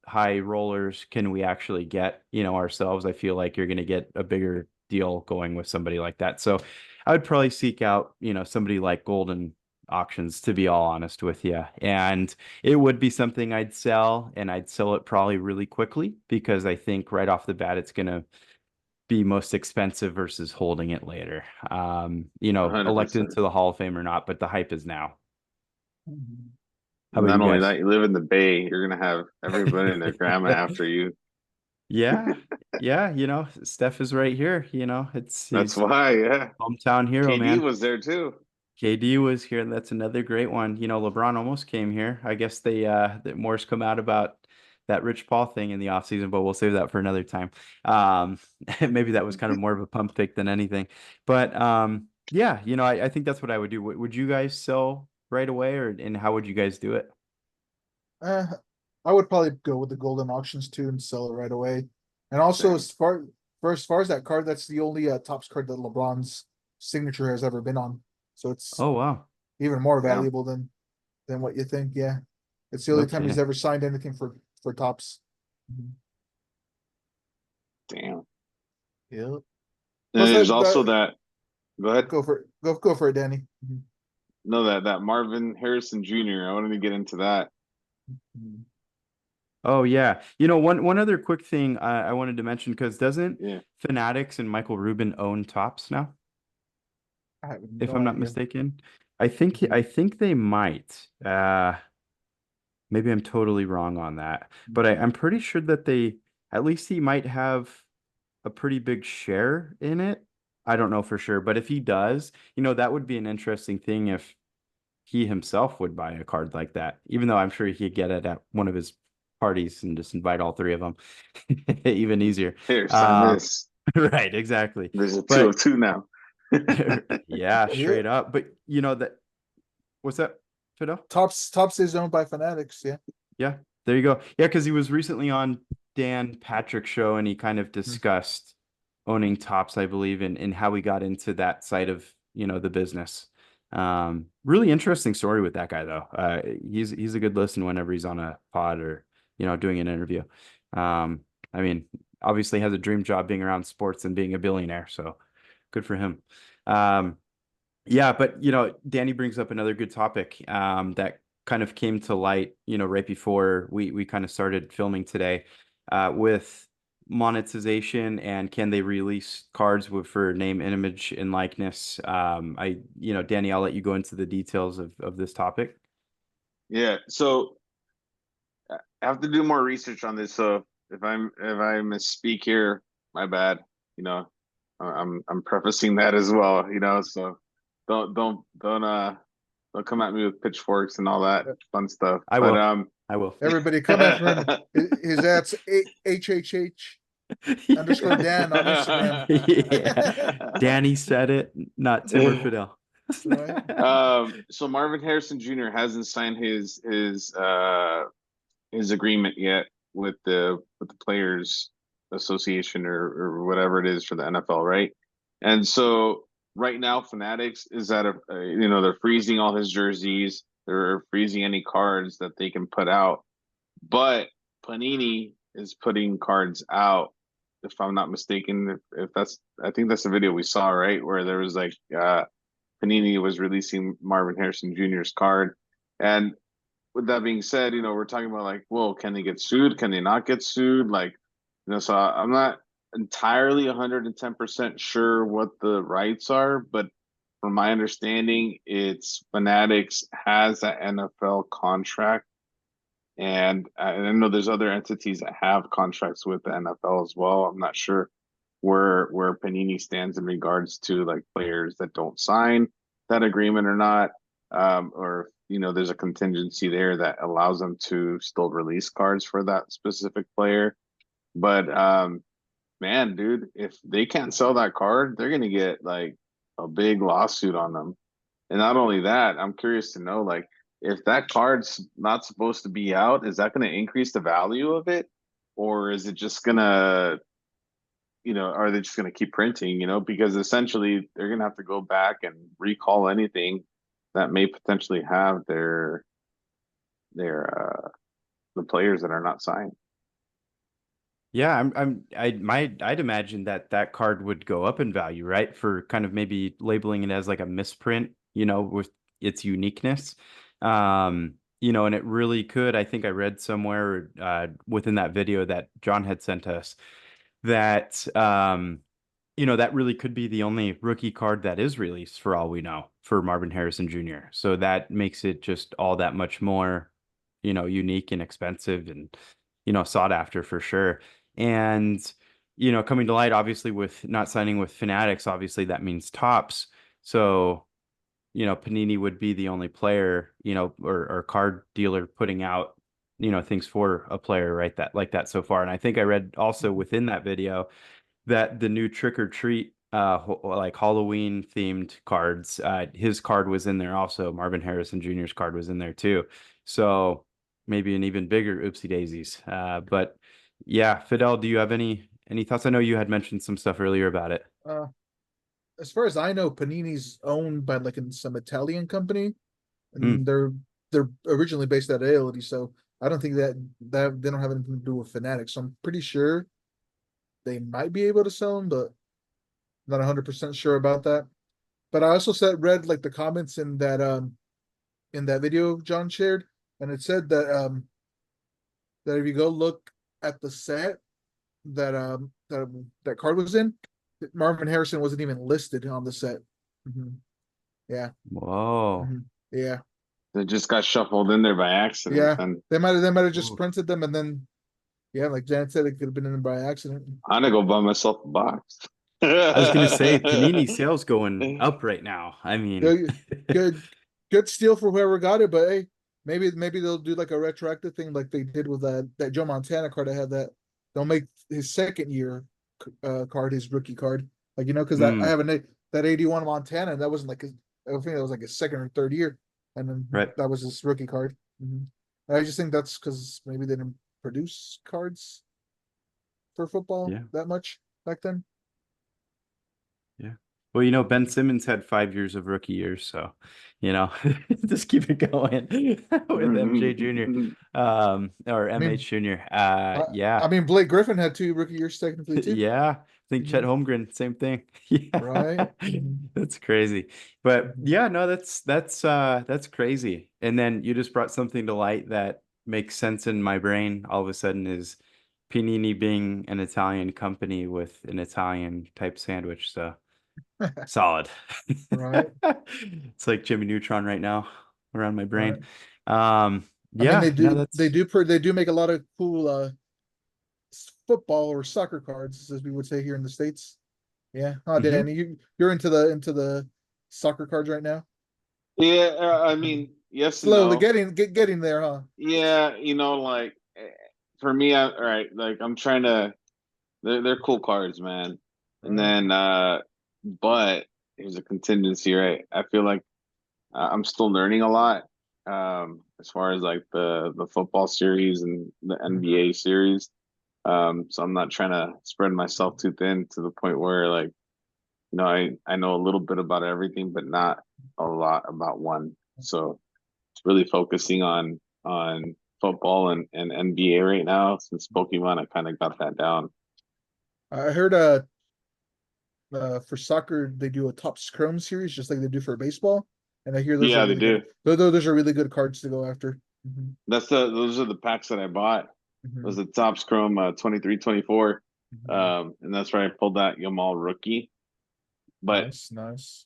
high rollers can we actually get, ourselves? I feel like you're going to get a bigger deal going with somebody like that. So I would probably seek out, somebody like Golden Auctions, to be all honest with you. And it would be something I'd sell, and I'd sell it probably really quickly because I think right off the bat, it's going to be most expensive versus holding it later. Elected 100%. into the Hall of Fame or not, but the hype is now. Mhm. How about Not you only guys? that, you live in the Bay. You're gonna have everybody and their grandma after you. Yeah, yeah, Steph is right here. That's He's why, yeah. hometown hero, KD man. was there too. KD was here. That's another great one. LeBron almost came here. I guess that more's come out about that Rich Paul thing in the offseason, but we'll save that for another time. Um, maybe that was kind of more of a pump fake than anything. But yeah, I think that's what I would do. Would you guys sell right away, and how would you guys do it? Uh, I would probably go with the Golden Auctions too and sell it right away. And also, Same. as far as that card, that's the only Topps card that LeBron's signature has ever been on. So it's Oh, wow. even more Yeah. valuable than what you think. Yeah, it's the only time he's Okay. ever signed anything for Topps. Damn. Yeah. And Plus there's that, also that that. Go ahead. go for it, Danny. No, that Marvin Harrison Jr. I wanted to get into that. Mhm. Oh yeah. One other quick thing I wanted to mention, because doesn't Yeah. Fanatics and Michael Rubin own Tops now, I have if no I'm not idea. mistaken? I think they might. Maybe I'm totally wrong on that, but I'm pretty sure that at least he might have a pretty big share in it. I don't know for sure, but if he does, that would be an interesting thing if he himself would buy a card like that, even though I'm sure he could get it at one of his parties and just invite all three of them. Even easier. Here, sign Uh, this. right, exactly. There's a two But of two now. yeah, Yeah, straight up. But that, what's that, Fidel? Topps is owned by Fanatics. Yeah. Yeah, there you go. Yeah, because he was recently on Dan Patrick's show and he kind of Mhm. discussed owning Tops, I believe, and how he got into that side of, the business. Really interesting story with that guy though. He's a good listen whenever he's on a pod or, doing an interview. I mean, obviously has a dream job being around sports and being a billionaire, so good for him. Yeah, but Danny brings up another good topic that kind of came to light, right before we kind of started filming today, with monetization and can they release cards for name, image, and likeness. Danny, I'll let you go into the details of this topic. Yeah. So I have to do more research on this. So if I misspeak here, my bad. You know, I'm prefacing that as well. So don't come at me with pitchforks and all that fun stuff. I But will. I will. Everybody come after him. His at's HHH underscore Dan on Instagram. Yeah. Danny said it, not Tim or Fidel. Right? So Marvin Harrison Jr. hasn't signed his agreement yet with the Players Association or whatever it is for the NFL, right? And so right now Fanatics is at they're freezing all his jerseys, they're freezing any cards that they can put out, but Panini is putting cards out, if I'm not mistaken. If that's, I think that's the video we saw, right, where there was like Panini was releasing Marvin Harrison Jr.'s card. And with that being said, we're talking about like, well, can they get sued? Can they not get sued? Like, so I'm not entirely 110% sure what the rights are, but from my understanding, it's Fanatics has that NFL contract. And I know there's other entities that have contracts with the NFL as well. I'm not sure where Panini stands in regards to like players that don't sign that agreement or not, or there's a contingency there that allows them to still release cards for that specific player. But man, dude, if they can't sell that card, they're gonna get like a big lawsuit on them. And not only that, I'm curious to know, like, if that card's not supposed to be out, is that going to increase the value of it? Or is it just going to, are they just going to keep printing, because essentially they're going to have to go back and recall anything that may potentially have the players that are not signed. Yeah, I'd imagine that card would go up in value, right? For kind of maybe labeling it as like a misprint, with its uniqueness. And it really could. I think I read somewhere within that video that John had sent us that that really could be the only rookie card that is released for all we know for Marvin Harrison Jr. So that makes it just all that much more, unique and expensive and, sought after for sure. And, coming to light, obviously, with not signing with Fanatics, obviously that means Topps. So, Panini would be the only player, or card dealer putting out, things for a player, right? That like that so far. And I think I read also within that video that the new Trick or Treat, like Halloween themed cards, his card was in there also. Marvin Harrison Jr.'s card was in there too. So maybe an even bigger oopsie daisies. But yeah, Fidel, do you have any thoughts? I know you had mentioned some stuff earlier about it. As far as I know, Panini's owned by like some Italian company, Mm. and they're originally based out of Italy. So I don't think that they don't have anything to do with Fanatics. So I'm pretty sure they might be able to sell them, but not 100% sure about that. But I also read like the comments in that video John shared, and it said that if you go look at the set that card was in, Marvin Harrison wasn't even listed on the set. Yeah. Whoa. Yeah. They just got shuffled in there by accident. Yeah. And They might have just Ooh. printed them, and then like Janet said, it could have been in there by accident. I'm gonna go buy myself a box. I was gonna say Panini sales going up right now. I mean, Good steal for whoever got it, but hey, maybe they'll do like a retroactive thing like they did with that Joe Montana card. I had that they'll make his second year card his rookie card, like because I have that 81 Montana, and that wasn't like I think that was like his second or third year, and then right. that was his rookie card. I just think that's because maybe they didn't produce cards for football that much back then. Yeah. Well, Ben Simmons had 5 years of rookie years, so just keep it going with MJ Jr. Or MH Jr. Yeah. I mean, Blake Griffin had 2 rookie years technically too. Yeah. I think Chet Holmgren, same thing. Yeah. Right. That's crazy. But yeah, no, that's crazy. And then you just brought something to light that makes sense in my brain all of a sudden is Panini being an Italian company with an Italian type sandwich. So solid. Right. It's like Jimmy Neutron right now around my brain. Right. Yeah, I mean, they do make a lot of cool football or soccer cards, as we would say here in the States. Yeah. Oh, Danny, you're into the soccer cards right now? Yeah, I mean, yes, slowly no. getting there, huh? Yeah, like for me, all right, like I'm trying to. They're cool cards, man. And then, but there's a contingency, right? I feel like I'm still learning a lot, as far as like the football series and the NBA series. So I'm not trying to spread myself too thin to the point where like I know a little bit about everything, but not a lot about one. So it's really focusing on football and NBA right now. Since Pokemon, I kind of got that down. I heard for soccer they do a top scrum series just like they do for baseball, and I hear those are Yeah, they really do. good. Those are really good cards to go after. Mhm, Those are the packs that I bought. Was mhm, the top scrum 23, 24. mhm. And that's where I pulled that Yamal rookie. But Nice, nice.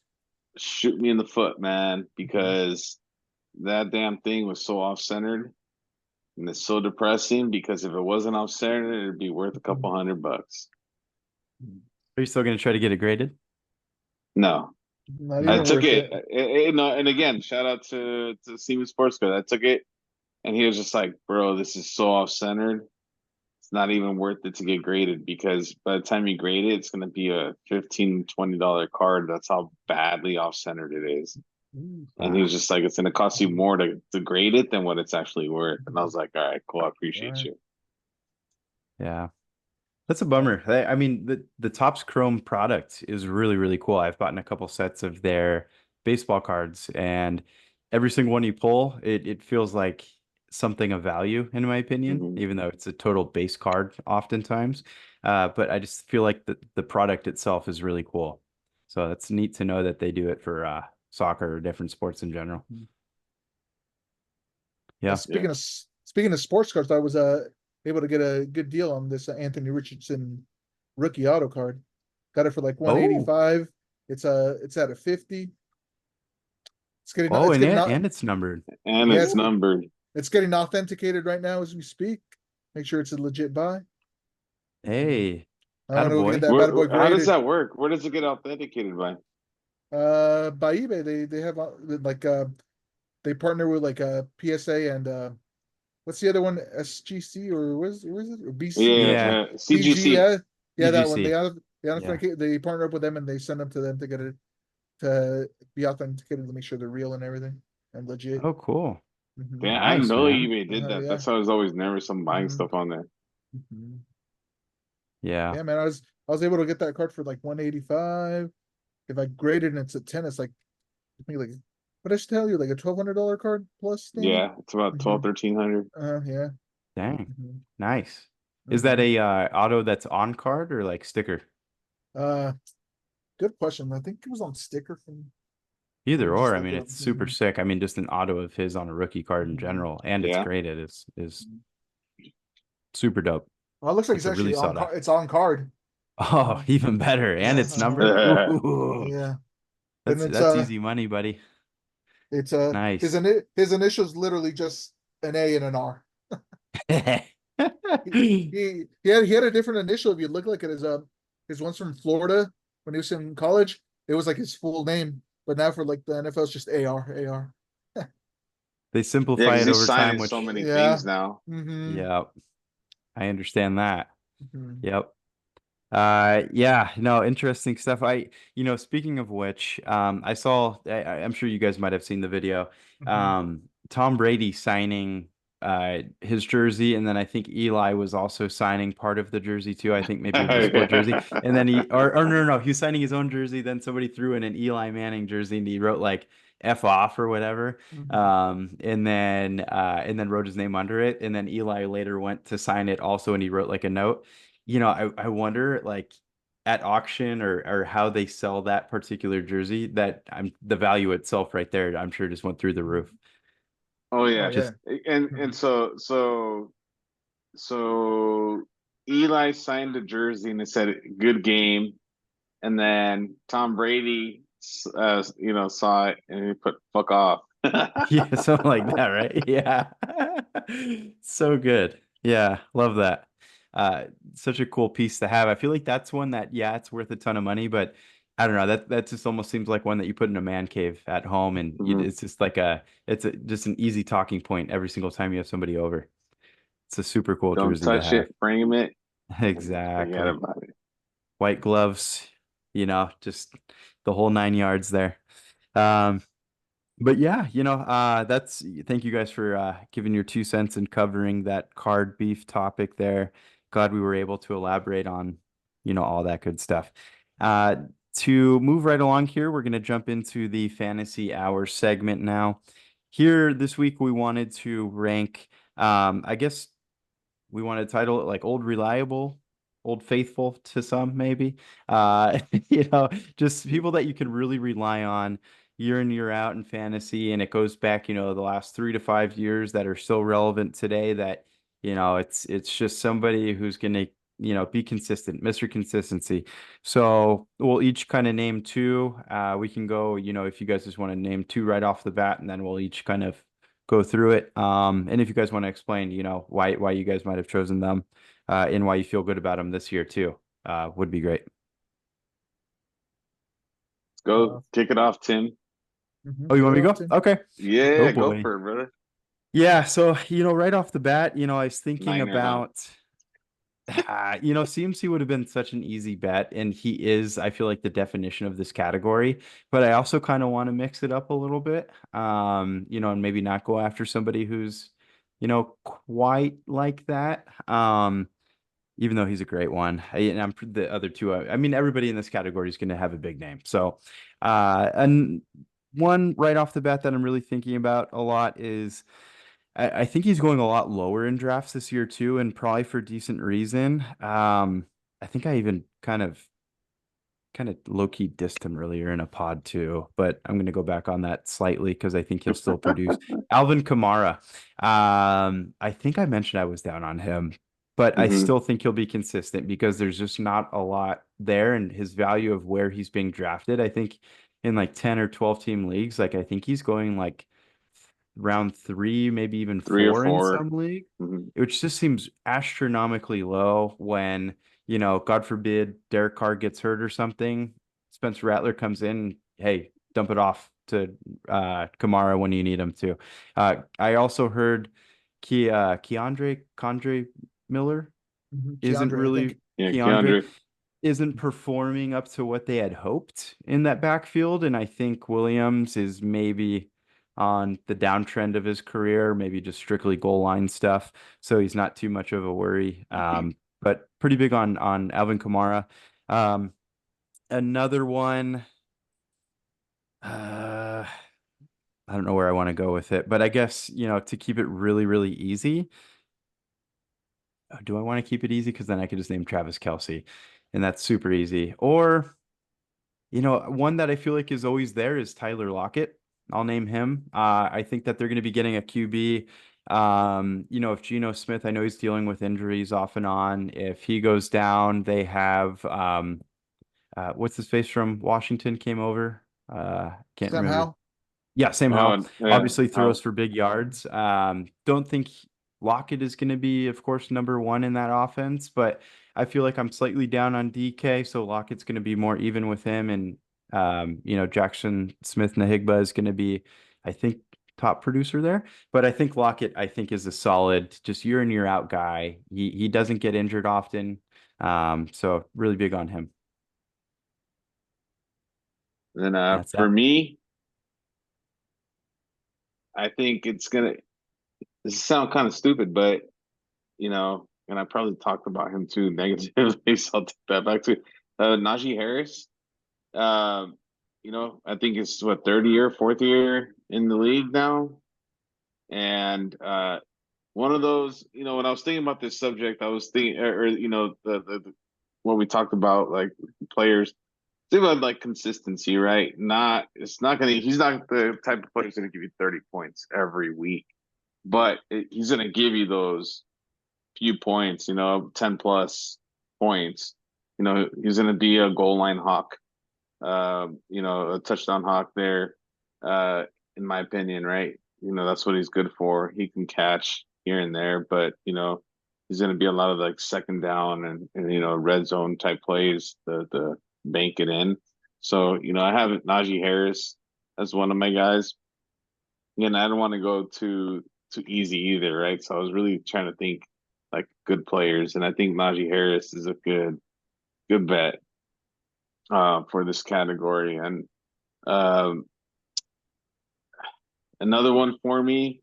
shoot me in the foot, man, Mhm, because that damn thing was so off centered. And it's so depressing because if it wasn't off centered, it'd be worth a couple mhm, $100. mhm. Are you still going to try to get it graded? No, Not I even took worth it. it. No, and again, shout out to Seaman Sports Card. I took it, and he was just like, "Bro, this is so off centered. It's not even worth it to get graded because by the time you grade it, it's going to be a $15-$20 card. That's how badly off centered it is." Ooh. And he was Ah, just like, "It's going to cost you more to grade it than what it's actually worth." And I was like, "All right, cool. I appreciate Right. you." yeah. That's a bummer. I mean, the Topps Chrome product is really, really cool. I've bought in a couple sets of their baseball cards, and every single one you pull, it feels like something of value, in my opinion, Hmm. even though it's a total base card oftentimes. But I just feel like the product itself is really cool. So it's neat to know that they do it for soccer or different sports in general. Mhm. Yeah. Yeah. Speaking of sports cards, I was able to get a good deal on this Anthony Richardson rookie auto card. Got it for like Oh, 185. It's at a 50. oh, It's getting out. and it's numbered. And Yeah, it's numbered. it's getting authenticated right now as we speak. Make sure it's a legit buy. Mhm. Hey, I'm gonna go get attaboy. that bad boy How does graded. that work? Where does it get authenticated by? By eBay, they have like they partner with like PSA and what's the other one? SGC or what is it? Or BC? Yeah, Yeah, CG, CGC. yeah, yeah, that one. UGC. They Yeah. authenticate. They partner up with them and they send them to them to get it to be authenticated to make sure they're real and everything and legit. Oh, cool. Hmm. Yeah, I didn't Nice, know man. eBay did that. Yeah. That's why I was always nervous. I'm buying Hmm. stuff on there. Hmm. Yeah. Yeah, man. I was able to get that card for like 185. If I graded and it's a 10, it's like I think like what did I tell you? Like a $1,200 card plus, Danny? Yeah, it's about Hmm. 12, 1300. Yeah. Dang. Hmm. Nice. Is that Hmm. a auto that's on card or like sticker? Uh, Good question. I think it was on sticker from. Let Either me or. just I look mean, it up. it's super Mhm. sick. I mean, just an auto of his on a rookie card in Mhm. general, and it's Yeah. graded is super dope. Well, it looks like it's It's a really actually on sought card. after. It's on card. Oh, Mhm. even better. And Yeah, it's numbered. Ooh, yeah. And that's easy money, buddy. it's Nice. his initials literally just an A and an R. He had a different initial. If you look like it, his one's from Florida when he was in college. It was like his full name, but now for like the NFL, it's just AR. They Yeah, simplify because it he's over time, signing so which, many Yeah. things now. Mm-hmm. yeah, I understand that. Mm-hmm. Yep. Yeah, no, interesting stuff. Speaking of which, I saw, I'm sure you guys might have seen the video. Mm-hmm. Tom Brady signing his jersey, and then I think Eli was also signing part of the jersey too. I think maybe it was a split jersey. And then or no, he was signing his own jersey, then somebody threw in an Eli Manning jersey and he wrote like F off or whatever. Mm-hmm. And then wrote his name under it. And then Eli later went to sign it also, and he wrote like a note. I wonder like at auction or how they sell that particular jersey, that the value itself right there, I'm sure just went through the roof. Oh Oh yeah. yeah. Just And so Eli signed a jersey and it said good game. And then Tom Brady saw it and he put fuck off. yeah, something like that, right? Yeah. So good. Yeah, love that. Such a cool piece to have. I feel like that's one that, yeah, it's worth a ton of money, but I don't know, that just almost seems like one that you put in a man cave at home, and Mhm. it's just like just an easy talking point every single time you have somebody over. It's a super cool Don't jersey to touch have. it, frame it, and forget Exactly. about it. White gloves, just the whole 9 yards there. Um, But yeah, thank you guys for giving your 2 cents and covering that card beef topic there. Glad we were able to elaborate on, all that good stuff. Uh, to move right along here, we're going to jump into the fantasy hour segment now. Here this week, we wanted to rank, I guess we want to title it like Old Reliable, Old Faithful to some, maybe. Just people that you can really rely on year in, year out in fantasy. And it goes back, the last 3 to 5 years that are still relevant today that, it's just somebody who's going to, be consistent, Mr. Consistency. So we'll each kind of name two. We can go, if you guys just want to name two right off the bat, and then we'll each kind of go through it. And if you guys want to explain, why you guys might have chosen them, and why you feel good about them this year too, would be great. Go kick it off, Tim. Mhm. Oh, you want me to go? Tim. Okay. Yeah, Oh go boy. for it, brother. Yeah. So, right off the bat, I was thinking Niners, huh? about, CMC would have been such an easy bet, and he is, I feel like, the definition of this category. But I also kind of want to mix it up a little bit, and maybe not go after somebody who's, quite like that. Even though he's a great one, and the other two. I mean, everybody in this category is going to have a big name. So, and one right off the bat that I'm really thinking about a lot is. I think he's going a lot lower in drafts this year too, and probably for decent reason. I think I even kind of low-key dissed him earlier in a pod too, but I'm going to go back on that slightly because I think he'll still produce. Alvin Kamara. I think I mentioned I was down on him, but I still think he'll be consistent because there's just not a lot there, and his value of where he's being drafted. I think in like 10 or 12 team leagues, like I think he's going like round 3, maybe even 3 or 4 in 4. some league, which just seems astronomically low when, God forbid Derek Carr gets hurt or something. Spencer Rattler comes in, hey, dump it off to Kamara when you need him to. I also heard Keandre Miller isn't Keandre, I really think. Yeah, Keandre Keandre. isn't performing up to what they had hoped in that backfield. And I think Williams is maybe on the downtrend of his career, maybe just strictly goal line stuff. So he's not too much of a worry. But pretty big on Alvin Kamara. Another one, I don't know where I want to go with it, but I guess, to keep it really, really easy. Do I want to keep it easy? Because then I could just name Travis Kelce, and that's super easy. Or one that I feel like is always there is Tyler Lockett. I'll name him. I think that they're going to be getting a QB. If Geno Smith, I know he's dealing with injuries off and on. If he goes down, they have what's his face from Washington came over. Can't remember. Somehow. Yeah, same how. Oh, yeah. Obviously throws for big yards. Don't think Lockett is going to be, of course, number one in that offense, but I feel like I'm slightly down on DK, so Lockett's going to be more even with him, and Jackson Smith-Njigba is going to be, I think, top producer there. But I think Lockett, I think, is a solid, just year in year out guy. He doesn't get injured often, so really big on him. Then That's for that. me, I think it's gonna. This sound kind of stupid, but and I probably talked about him too negatively, so I'll take that back to Najee Harris. I think it's what, third year, fourth year in the league now, and one of those. When I was thinking about this subject, I was thinking, or the what we talked about, like players. Think about like consistency, right? He's not the type of player who's gonna give you 30 points every week, but he's gonna give you those few points, 10 plus points. He's gonna be a goal line hawk, a touchdown hawk there, in my opinion, right? That's what he's good for. He can catch here and there, but he's gonna be a lot of like second down and red zone type plays, the bank it in. So, I have Najee Harris as one of my guys. And I don't want to go too easy either, right? So I was really trying to think like good players, and I think Najee Harris is a good bet for this category. And um, another one for me,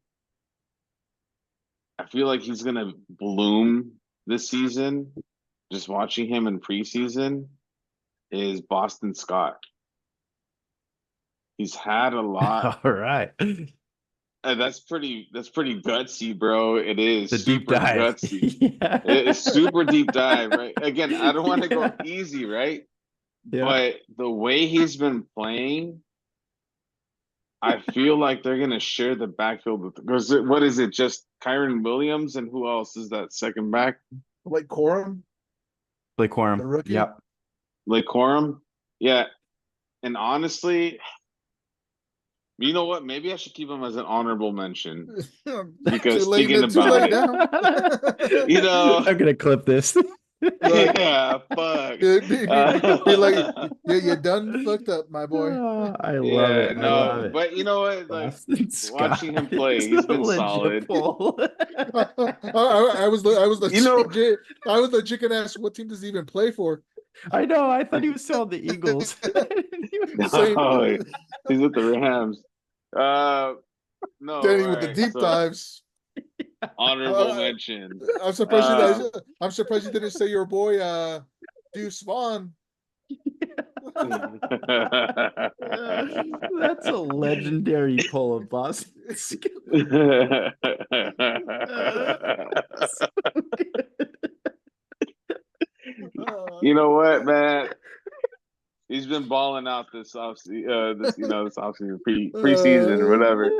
I feel like he's gonna bloom this season. Just watching him in preseason is Boston Scott. He's had a lot. All right. And that's pretty gutsy, bro. It is The deep super dive. gutsy. Yeah. It's super deep dive, right? Again, I don't want to go easy, right? Yeah. But the way he's been playing, I feel like they're gonna share the backfield with because what is it? Just Kyron Williams and who else is that second back? Like Corum, Blake the Corum. rookie. Yep. Like Corum? Yeah. And honestly, you know what? Maybe I should keep him as an honorable mention because Too late, thinking too about late it, now. you know, I'm gonna clip this. Like, yeah, fuck. be like, you done fucked up, my boy. Oh, I love Yeah, it. I love no, it. but you know what? Like Boston Scott watching him play, is he's a been legit solid. pull. I was You know, legit. I was legit gonna ask what team does he even play for. I know. I thought he was still on the Eagles. Same. no, he's with the Rams. No, Danny all with the right, deep so dives. honorable mention. I'm surprised you Um, guys. I'm surprised you didn't say your boy, Deuce Vaughn. That's a legendary pull of Boston Scott. So good. You know what, man? He's been balling out this offseason, this offseason preseason or whatever.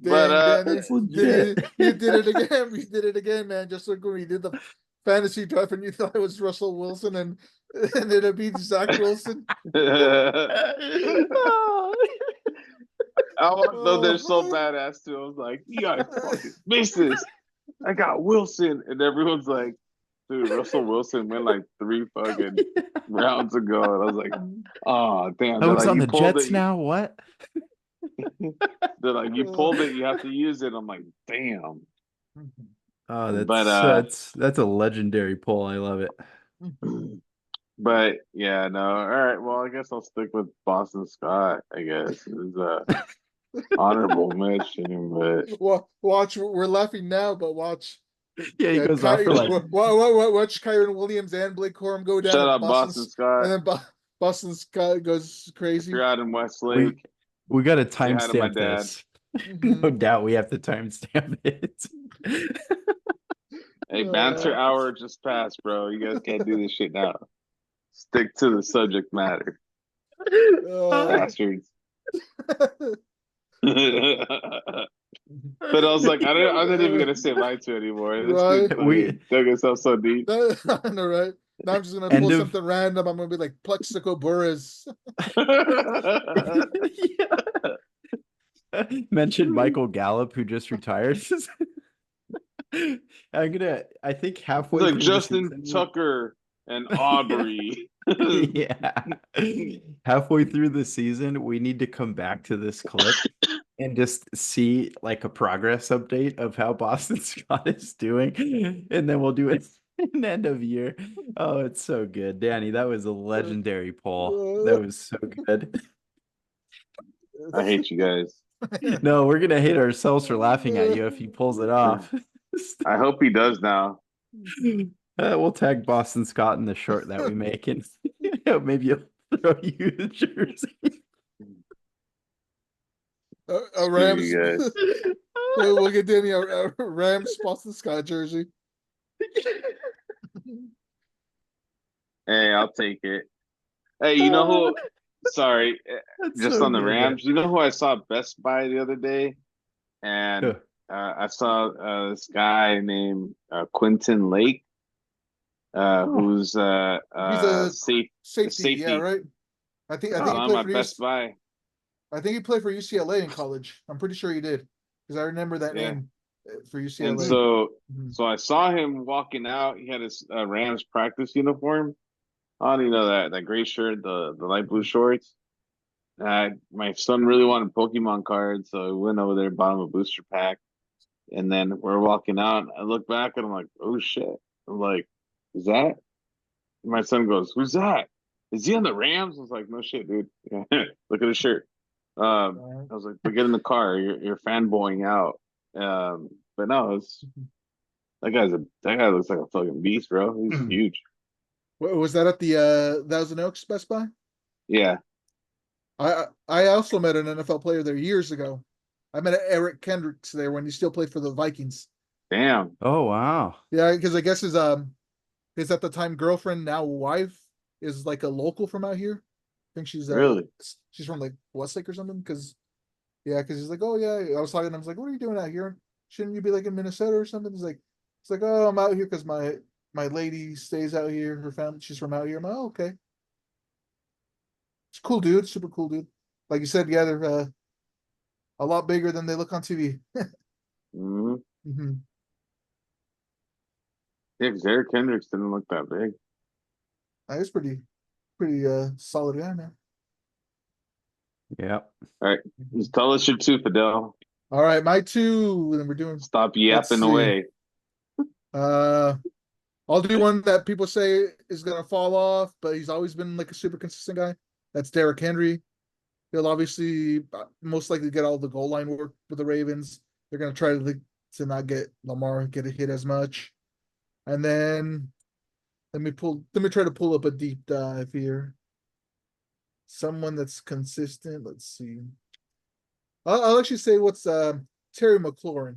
Dang, Danny, That's legit. you did it again. You did it again, man. Just like when you did the fantasy draft and you thought it was Russell Wilson and it'd be Zach Wilson. I walked though they're so badass too. I was like, you guys fucking missed this. I got Wilson, and everyone's like, dude, Russell Wilson went like 3 fucking rounds ago, and I was like, oh damn. I They're was like, on you the pulled Jets it. now. What? They're like, you pulled it. You have to use it. I'm like, damn. Oh, But that's a legendary pull. I love it. but yeah, no. All right. Well, I guess I'll stick with Boston Scott. I guess is honorable mention, but Well, watch. We're laughing now, but watch. Yeah, he goes off for like Watch Kyron Williams and Blake Corum go down. shut And up, Boston Scott. and then Boston Scott goes crazy. If you're out in Westlake, we got to say hi to my timestamp dad. this. No doubt we have to timestamp it. Hey, banter hour just passed, bro. You guys can't do this shit now. Stick to the subject matter, bastards. But I was like, I'm not even gonna say bye to anymore. This Right. dude dug himself so deep. I know, right? Now I'm just gonna pull something random. I'm gonna be like Plexico Burris. Yeah. Mention Michael Gallup, who just retired. I think halfway like through Justin Tucker and Aubrey. Yeah. Halfway through the season, we need to come back to this clip and just see like a progress update of how Boston Scott is doing. And then we'll do it in the end of year. Oh, it's so good. Danny, that was a legendary poll. That was so good. I hate you guys. No, we're gonna hate ourselves for laughing at you if he pulls it off. I hope he does now. We'll tag Boston Scott in the short that we make, and maybe you'll throw you the jersey. A Rams. We'll get Danny a Rams Boston Scott jersey. Hey, I'll take it. Hey, you know who? Sorry, just so on the Rams. You know who I saw at Best Buy the other day? And I saw this guy named Quentin Lake, who's he's a safety. Yeah, right. I think he played for Best Buy. I think he played for UCLA in college. I'm pretty sure he did because I remember that name for UCLA. And so I saw him walking out. He had his Rams practice uniform on. You know that gray shirt, the light blue shorts. My son really wanted Pokemon cards, so we went over there, bought him a booster pack, and then we're walking out. I look back and I'm like, "Oh shit!" I'm like, "Is that?" And my son goes, "Who's that? Is he on the Rams?" I was like, "No shit, dude. Look at his shirt." I was like, "But get in the car. You're fanboying out." But no, that guy looks like a fucking beast, bro. He's huge. Was that at the Thousand Oaks Best Buy? Yeah. I also met an NFL player there years ago. I met Eric Kendricks there when he still played for the Vikings. Damn. Oh, wow. Yeah, because I guess his at the time girlfriend, now wife, is like a local from out here. I think Really? she's from like Westlake or something. Because he's like, oh yeah, I was talking to him. I was like, what are you doing out here? Shouldn't you be like in Minnesota or something? He's like, oh, I'm out here because my lady stays out here. Her family, she's from out here. I'm like, oh, okay. It's cool, dude. Super cool, dude. Like you said, yeah, they're a lot bigger than they look on TV. Mm-hmm. Mm-hmm. Yeah, 'cause Eric Kendricks didn't look that big. It's pretty solid guy, man. Yep. All right. Just tell us your two, Fidel. All right, my two. Then we're doing. Stop Let's yapping see. away. I'll do one that people say is gonna fall off, but he's always been like a super consistent guy. That's Derrick Henry. He'll obviously most likely get all the goal line work with the Ravens. They're gonna try to not get Lamar get a hit as much. And then let me try to pull up a deep dive here. Someone that's consistent. Let's see. I'll actually say what's Terry McLaurin.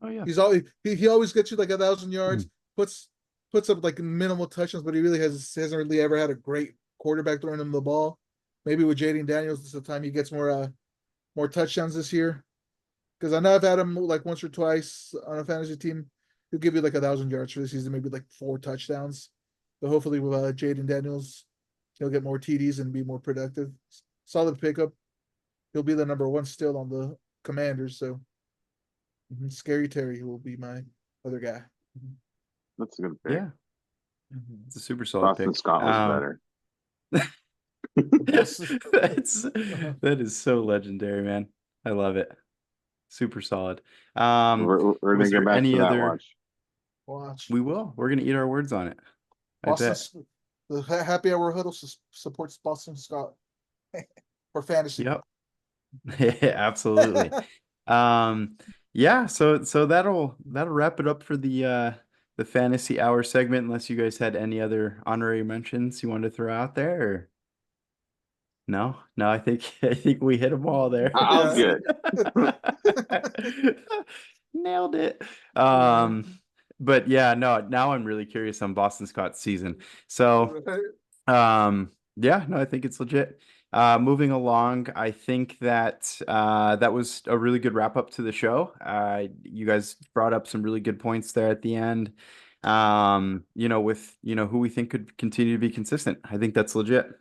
Oh, yeah. He always gets you like 1,000 yards, puts up like minimal touchdowns, but he really hasn't really ever had a great quarterback throwing him the ball. Maybe with Jaden Daniels, this is the time he gets more touchdowns this year. Because I know I've had him like once or twice on a fantasy team. He'll give you like 1,000 yards for the season, maybe like 4 touchdowns. But hopefully with Jaden Daniels, he'll get more TDs and be more productive. Solid pickup. He'll be the number 1 still on the Commanders. So Scary Terry will be my other guy. That's a good pick. Yeah. It's a super solid Boston pick. Scott was better. That is so legendary, man. I love it. Super solid. We're gonna was get there back any to that. other? Watch. We will. We're gonna eat our words on it. I bet. The Happy Hour Huddle supports Boston Scott for fantasy. Yep. Absolutely. Yeah, so that'll wrap it up for the fantasy hour segment, unless you guys had any other honorary mentions you wanted to throw out there, or no, I think we hit them all there. I was good. Nailed it. But yeah, no, now I'm really curious on Boston Scott's season. So yeah, no, I think it's legit. Moving along, I think that that was a really good wrap up to the show. You guys brought up some really good points there at the end. With who we think could continue to be consistent. I think that's legit.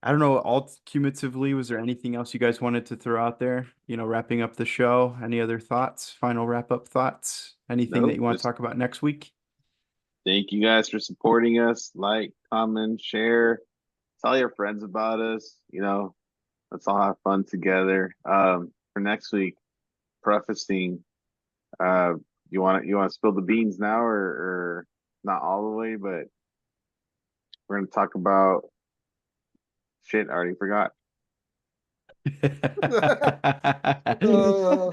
I don't know, all cumulatively, was there anything else you guys wanted to throw out there? Wrapping up the show. Any other thoughts? Final wrap up thoughts? Anything that you want to talk about next week? Thank you guys for supporting us. Like, comment, share. Tell your friends about us. Let's all have fun together. For next week, prefacing. You want to spill the beans now, or not all the way, but we're gonna talk about shit. I already forgot.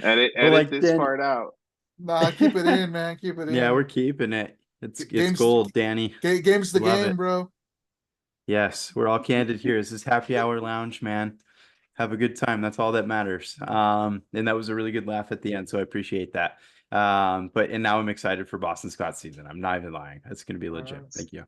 Edit this part out. Nah, keep it in, man. Keep it in. Yeah, we're keeping it. It's gold, Danny. Game's the Love game, it. bro. Yes, we're all candid here. This is Happy Hour Lounge, man. Have a good time. That's all that matters. And that was a really good laugh at the end, so I appreciate that. And now I'm excited for Boston Scott's season. I'm not even lying. That's going to be legit. Thank you.